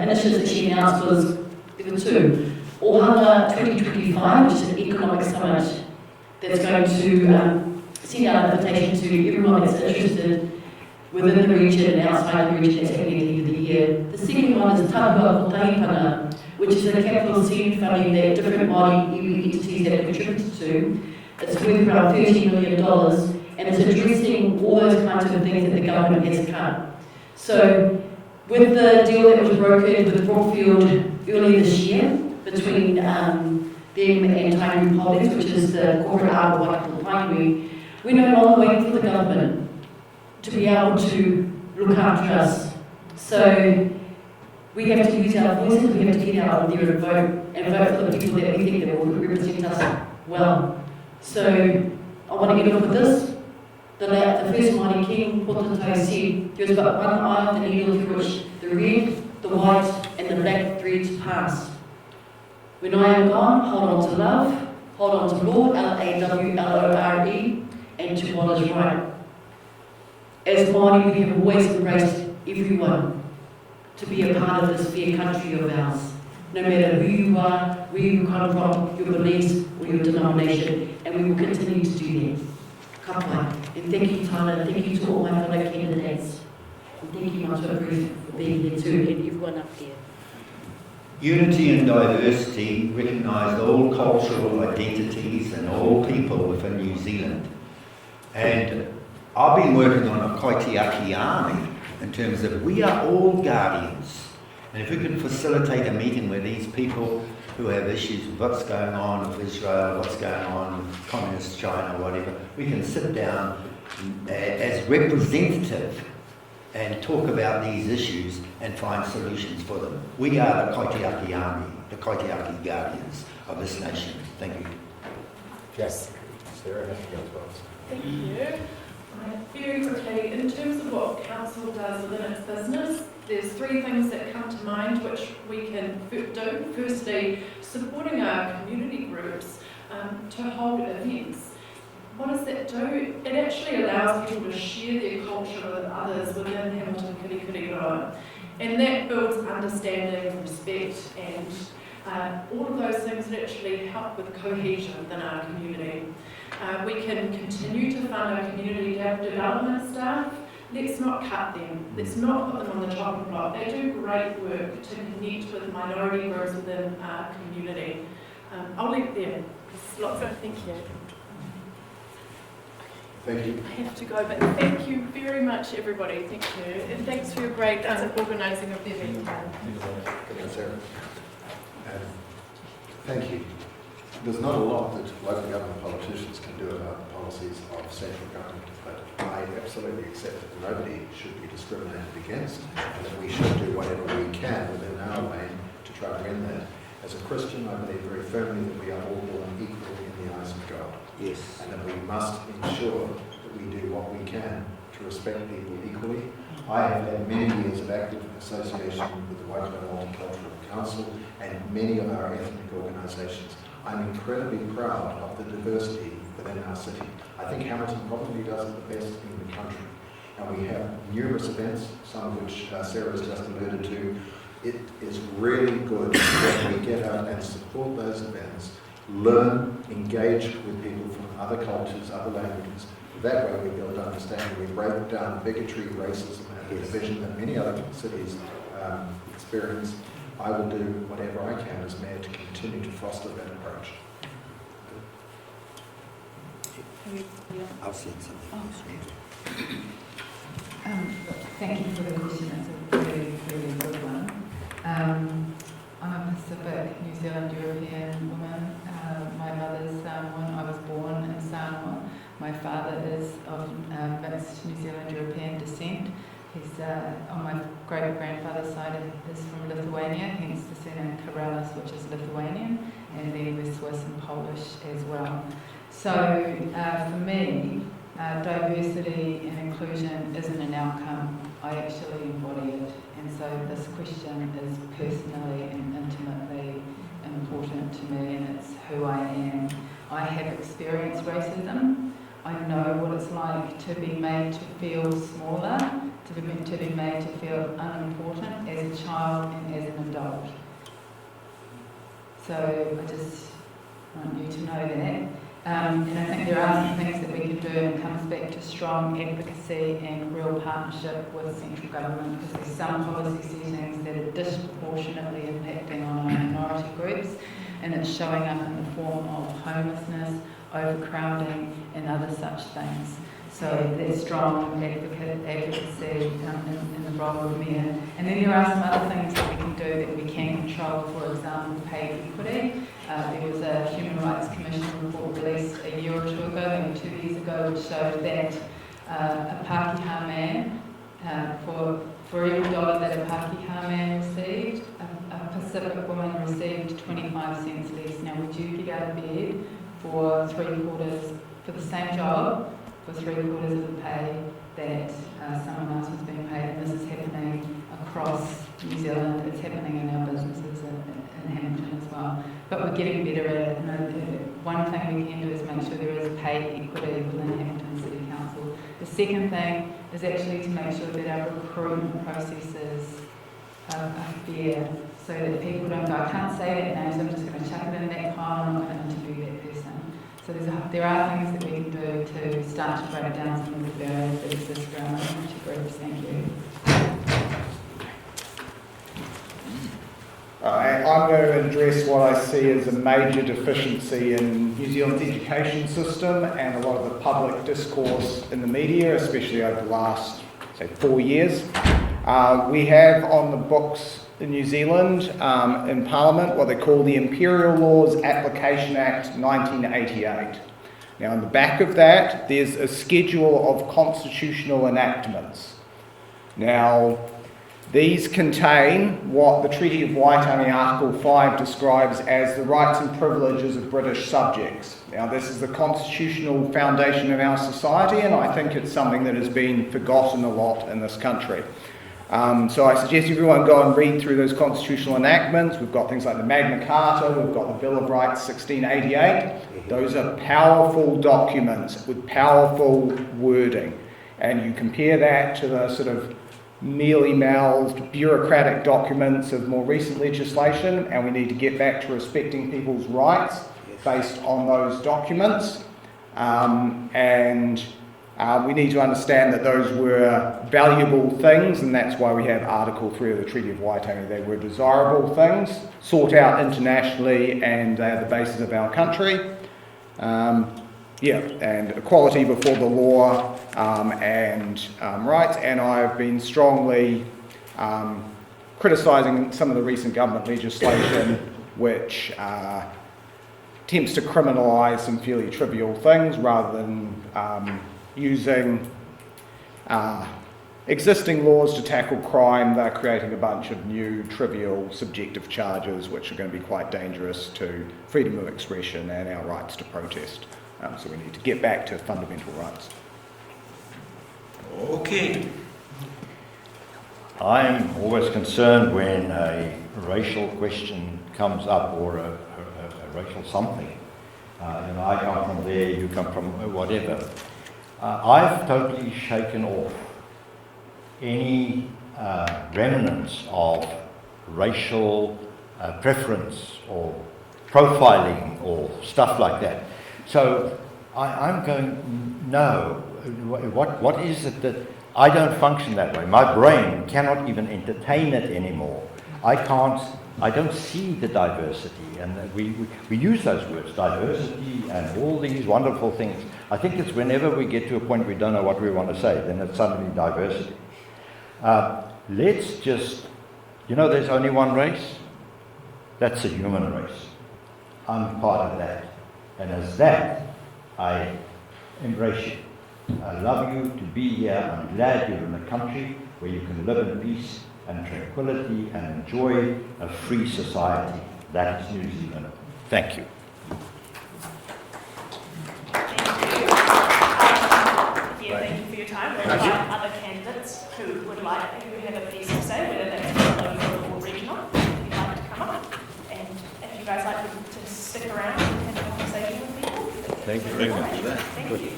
S5: initiatives that she announced was, there were two. Ohana 2025, which is an economic summit that's going to send out an invitation to everyone that's interested within the region and outside the region that's happening at the end of the year. The second one is Tahua Kotahipanga, which is a capital seed funding that different Māori iwi entities have contributed to. It's worth around $13 million, and it's addressing all those kinds of things that the government has cut. So, with the deal that was brokered with Brookfield earlier this year between them and Time Group Holdings, which is the corporate arm of Waikato Tainui, we're no longer waiting for the government to be able to look after us. So we have to use our voices, we have to get out there and vote for the people that we think that will represent us well. So I want to get off with this. The first mighty king, Potato, said there was but one eye of the needle through which the red white and the black threads pass. When I am gone, hold on to love, hold on to Lord, L-A-W-L-O-R-E, and to what is right. As Māori, we have always embraced everyone to be a part of this fair country of ours, no matter who you are, where you come from, your beliefs or your denomination, and we will continue to do that. Ka pai. And thank you, Tyler, thank you to all my fellow candidates, and thank you, Matua Bruce, for being here too, and everyone up there.
S8: Unity and diversity recognise all cultural identities and all people within New Zealand. And I've been working on a kaitiaki army in terms of we are all guardians. And if we can facilitate a meeting where these people who have issues with what's going on with Israel, what's going on with communist China, whatever, we can sit down as representative and talk about these issues and find solutions for them. We are the Kaitiaki Army, the Kaitiaki Guardians of this nation. Thank you.
S6: Yes. Sarah, anything else?
S9: Thank you. Very quickly, in terms of what council does within its business, there's three things that come to mind which we can do. Firstly, supporting our community groups to hold events. What does that do? It actually allows people to share their culture with others within Hamilton Kirikiriroa. And that builds understanding, respect, and all of those things that actually help with cohesion within our community. We can continue to fund our community development staff. Let's not cut them. Let's not put them on the chopping block. They do great work to connect with minority groups within our community. I'll leave it there. There's lots of thank you.
S6: Thank you.
S9: I have to go, but thank you very much, everybody. Thank you. And thanks for your great organising of the event.
S6: Sarah. Thank you. There's not a lot that local government politicians can do about the policies of central government, but I absolutely accept that nobody should be discriminated against and that we should do whatever we can within our lane to try to win that. As a Christian, I believe very firmly that we are all born equal in the eyes of God.
S8: Yes.
S6: And that we must ensure that we do what we can to respect people equally. I have had many years of active association with the Waikato Multicultural Council and many of our ethnic organisations. I'm incredibly proud of the diversity within our city. I think Hamilton probably does it the best in the country. And we have numerous events, some of which Sarah has just alluded to. It is really good when we get out and support those events, learn, engage with people from other cultures, other languages. That way we build understanding, we break down bigotry, racism and the division that many other cities experience. I will do whatever I can as mayor to continue to foster that approach.
S8: I'll say something.
S1: Thank you for the question. It's a really, really good one. I'm a Pacific New Zealand European woman. My mother's Samoan. I was born in Samoa. My father is of mixed New Zealand European descent. He's on my great-grandfather's side is from Lithuania, hence the surname Karalis, which is Lithuanian, and then we're Swiss and Polish as well. So for me, diversity and inclusion isn't an outcome. I actually embody it, and so this question is personally and intimately important to me, and it's who I am. I have experienced racism. I know what it's like to be made to feel smaller, to be made to feel unimportant as a child and as an adult. So I just want you to know that. And I think there are some things that we can do, and it comes back to strong advocacy and real partnership with central government, because there's some policy settings that are disproportionately impacting on our minority groups, and it's showing up in the form of homelessness, overcrowding and other such things. So there's strong advocacy in the role of mayor. And then there are some other things that we can do that we can control, for example, pay equity. There was a Human Rights Commission report released a year or two ago, maybe 2 years ago, which showed that a Pākehā man, for every dollar that a Pākehā man received, a Pacific woman received 25 cents less. Now, would you get out of bed for the same job, for 3/4 of the pay that someone else was being paid? And this is happening across New Zealand. It's happening in our businesses in Hamilton as well. But we're getting better at it. One thing we can do is make sure there is pay equity within Hamilton City Council. The second thing is actually to make sure that our recruitment processes are fair, so that people don't go, I can't say that name, so I'm just going to chuck it in that pile, I'm not going to interview that person. So there are things that we can do to start to break down some of the barriers that exist around minority groups. Thank you.
S4: I'm going to address what I see as a major deficiency in New Zealand's education system and a lot of the public discourse in the media, especially over the last, say, 4 years. We have on the books in New Zealand, in Parliament, what they call the Imperial Laws Application Act 1988. Now, on the back of that, there's a schedule of constitutional enactments. Now, these contain what the Treaty of Waitangi Article 5 describes as the rights and privileges of British subjects. Now, this is the constitutional foundation of our society, and I think it's something that has been forgotten a lot in this country. So I suggest everyone go and read through those constitutional enactments. We've got things like the Magna Carta, we've got the Bill of Rights 1688. Those are powerful documents with powerful wording. And you compare that to the sort of mealy-mouthed bureaucratic documents of more recent legislation, and we need to get back to respecting people's rights based on those documents. We need to understand that those were valuable things, and that's why we have Article 3 of the Treaty of Waitangi. They were desirable things, sought out internationally, and they are the basis of our country. And equality before the law and rights. And I've been strongly criticising some of the recent government legislation which attempts to criminalise some fairly trivial things rather than using existing laws to tackle crime. They're creating a bunch of new trivial subjective charges which are going to be quite dangerous to freedom of expression and our rights to protest. So we need to get back to fundamental rights.
S3: Okay. I'm always concerned when a racial question comes up or a racial something. I come from there, you come from whatever. I've totally shaken off any remnants of racial preference or profiling or stuff like that. So I'm going, no, what is it that I don't function that way? My brain cannot even entertain it anymore. I don't see the diversity, and we use those words, diversity and all these wonderful things. I think it's whenever we get to a point we don't know what we want to say, then it's suddenly diversity. Let's just, there's only one race. That's the human race. I'm part of that. And as that, I embrace you. I love you to be here. I'm glad you're in a country where you can live in peace and tranquility and enjoy a free society. That is New Zealand. Thank you.
S2: Thank you for your time. We invite other candidates who have a piece to say, whether that's local or regional, if you'd like to come up. And if you guys like to stick around and have a conversation with people.
S3: Thank you very much for that.
S2: Thank you.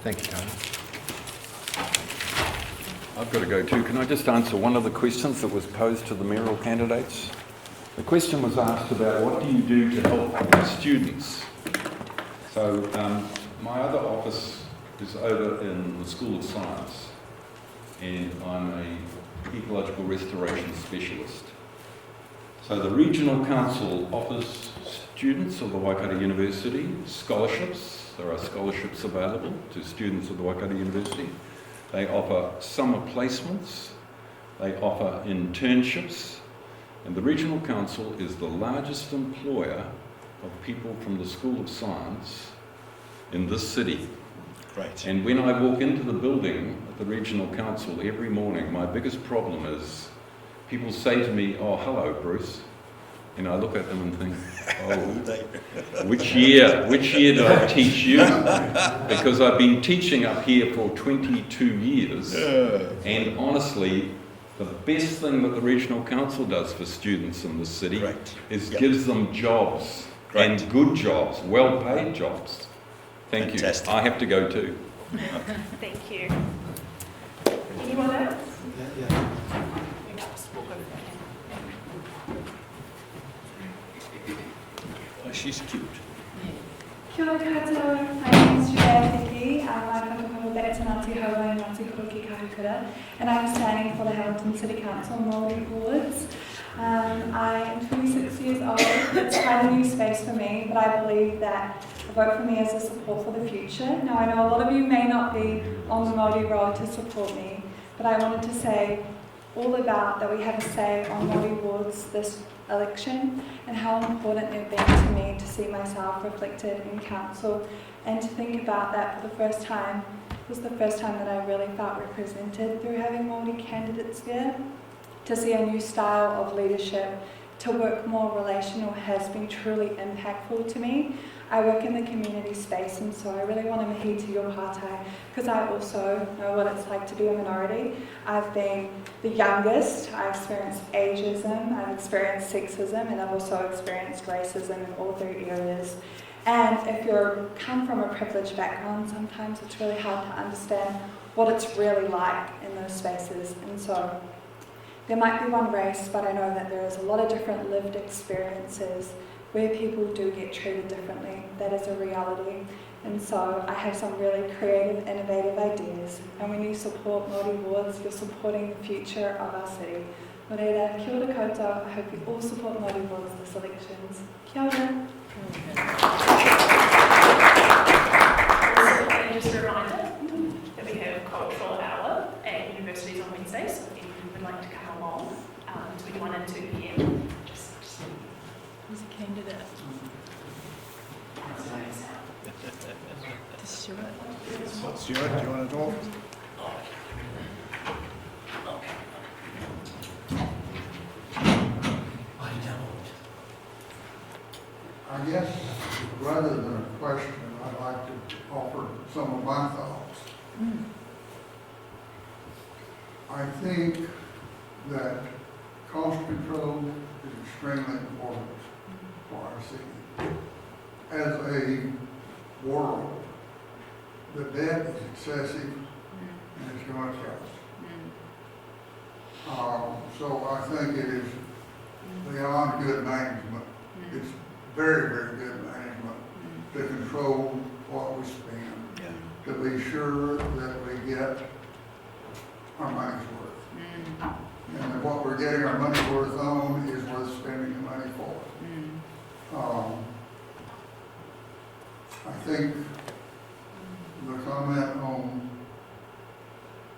S6: Thank you, Tony.
S7: I've got to go too. Can I just answer one of the questions that was posed to the mayoral candidates? The question was asked about what do you do to help students? So my other office is over in the School of Science, and I'm a ecological restoration specialist. So the Regional Council offers students of the Waikato University scholarships. There are scholarships available to students of the Waikato University. They offer summer placements. They offer internships. And the Regional Council is the largest employer of people from the School of Science in this city.
S3: Great.
S7: And when I walk into the building at the Regional Council every morning, my biggest problem is people say to me, "Oh, hello, Bruce." And I look at them and think, oh, which year did I teach you? Because I've been teaching up here for 22 years, and honestly, the best thing that the Regional Council does for students in the city is gives them jobs, and good jobs, well-paid jobs. Thank
S3: Fantastic.
S7: you. I have to go too.
S2: Thank you. Anyone else?
S10: Yeah.
S3: Oh, she's cute.
S11: Kia ora koutou, my name is Julia Tiki. I'm whakapapa back to Ngāti Hawa and Ngāti Koroki Kahukura, and I'm standing for the Hamilton City Council Māori wards. I am 26 years old. It's quite a new space for me, but I believe that a vote for me is a support for the future. Now, I know a lot of you may not be on the Māori road to support me, but I wanted to say all about that we have a say on Māori wards this election and how important they've been to me to see myself reflected in council and to think about that for the first time. It was the first time that I really felt represented through having Māori candidates there. To see a new style of leadership, to work more relational has been truly impactful to me. I work in the community space, and so I really want to mihi to your pātai because I also know what it's like to be a minority. I've been the youngest, I've experienced ageism, I've experienced sexism, and I've also experienced racism in all three areas. And if you come from a privileged background, sometimes it's really hard to understand what it's really like in those spaces. And so there might be one race, but I know that there is a lot of different lived experiences where people do get treated differently. That is a reality. And so I have some really creative, innovative ideas. And when you support Māori wards, you're supporting the future of our city. Nō reira, kia ora koutou. I hope you all support Māori wards this elections. Kia ora.
S2: Also, just a reminder that we have a cultural hour at universities on Wednesdays, so if you would like to come along between 1 and 2 p.m.
S1: Who's a candidate? Stuart.
S4: Stuart, do you want to talk?
S12: I guess rather than a question, I'd like to offer some of my thoughts. I think that cost control is extremely important for our city. As a world, the debt is excessive and it's going to kill us. So I think it is beyond good management. It's very, very good management to control what we spend, to be sure that we get our money's worth. And that what we're getting our money's worth on is worth spending the money for. I think the comment on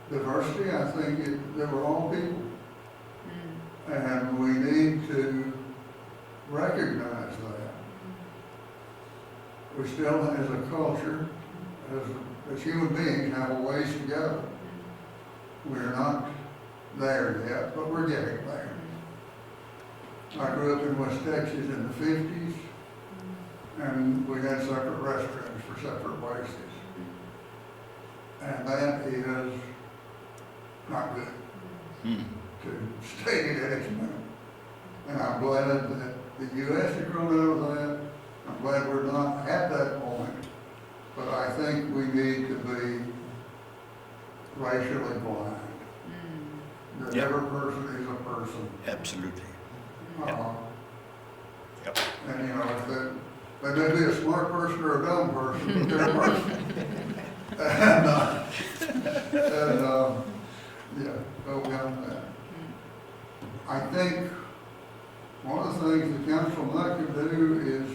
S12: diversity, I think that we're all people. And we need to recognize that. We still, as a culture, as human beings, have a ways to go. We're not there yet, but we're getting there. I grew up in West Texas in the 50s, and we had separate restrooms for separate places. And that is not good, to state it at its minimum. And I'm glad that the U.S. has grown out of that. I'm glad we're not at that point, but I think we need to be racially blind. That every person is a person.
S3: Absolutely.
S12: And you know, if they may be a smart person or a dumb person, but they're a person. Go beyond that. I think one of the things the council might could do is,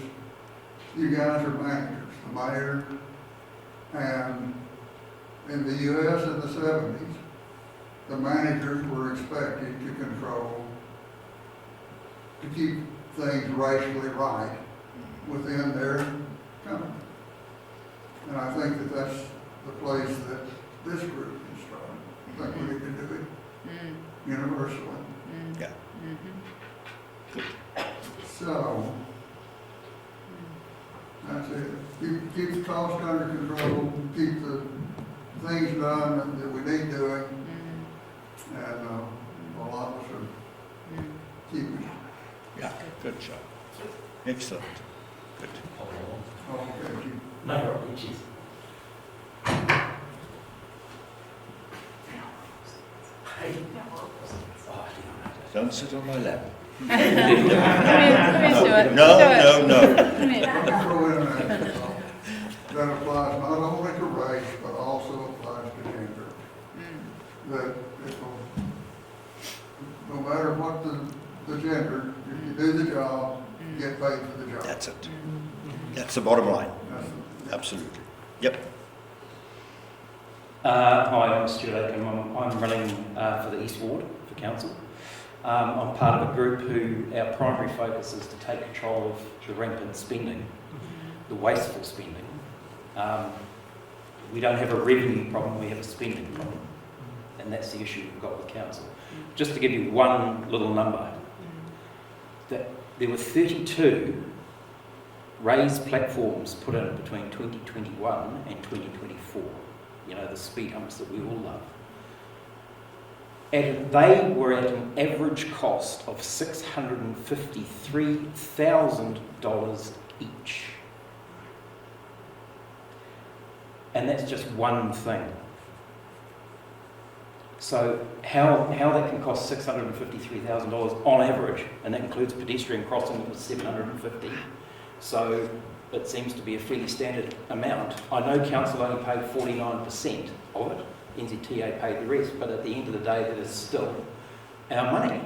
S12: you guys are managers, the mayor, and in the U.S. in the 70s, the managers were expected to control, to keep things racially right within their company. And I think that that's the place that this group can start. I think we can do it universally. So, that's it. Keep the cost under control, keep the things done that we need doing, and a lot of us are keeping.
S3: Yeah, good job. Excellent. Good.
S12: Okay.
S13: No, Richie.
S3: Don't sit on my lap.
S1: Come here, Stuart.
S3: No,
S1: Stuart.
S3: no.
S1: Come here.
S12: Let me throw in an extra thought. That applies not only to race, but also applies to gender. That it will, no matter what the gender, if you do the job, you get paid for the job.
S3: That's it. That's the bottom line.
S12: That's-
S3: Absolutely. Yep.
S13: Hi, I'm Stuart Aiken. I'm running for the East Ward for council. I'm part of a group who our primary focus is to take control of the rampant spending, the wasteful spending. We don't have a revenue problem, we have a spending problem. And that's the issue we've got with council. Just to give you one little number, that there were 32 raised platforms put in between 2021 and 2024. You know, the speed humps that we all love. And they were at an average cost of $653,000 each. And that's just one thing. So how that can cost $653,000 on average, and that includes pedestrian crossing, that was $750. So it seems to be a fairly standard amount. I know council only paid 49% of it. NZTA paid the rest, but at the end of the day, that is still our money.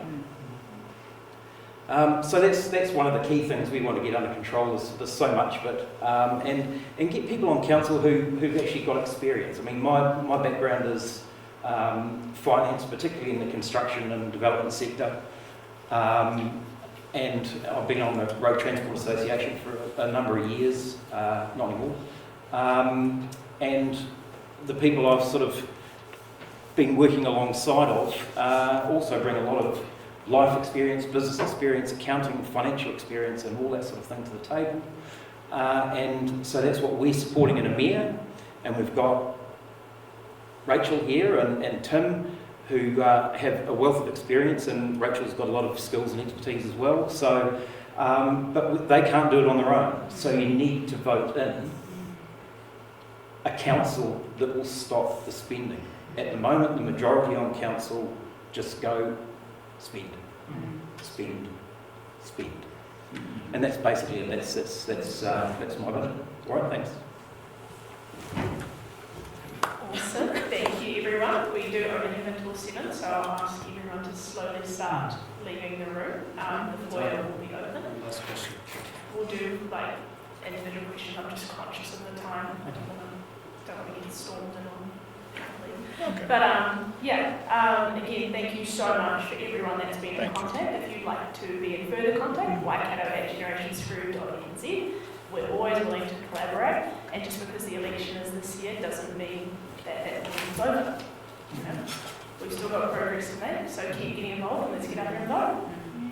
S13: So that's one of the key things we want to get under control. There's so much of it, and get people on council who've actually got experience. I mean, my background is finance, particularly in the construction and development sector, and I've been on the Road Transport Association for a number of years, not anymore, and the people I've sort of been working alongside of also bring a lot of life experience, business experience, accounting, financial experience, and all that sort of thing to the table. And so that's what we're supporting in EMEA. And we've got Rachel here and Tim, who have a wealth of experience, and Rachel's got a lot of skills and expertise as well. So, but they can't do it on their own. So you need to vote in a council that will stop the spending. At the moment, the majority on council just go spend, spend, spend, and that's basically it. That's my budget. All right, thanks.
S2: Awesome, thank you everyone. We do only have until 7, so I'll ask everyone to slowly start leaving the room. The foyer will be open.
S10: Last question.
S2: We'll do like individual questions. I'm just conscious of the time. I don't want to get stormed in on.
S3: Okay.
S2: But again, thank you so much for everyone that's been in contact. If you'd like to be in further contact, waikato@generationscrew.nz. We're always willing to collaborate, and just because the election is this year doesn't mean that meeting's over. You know, we've still got progress to make, so keep getting involved and let's get out there and vote.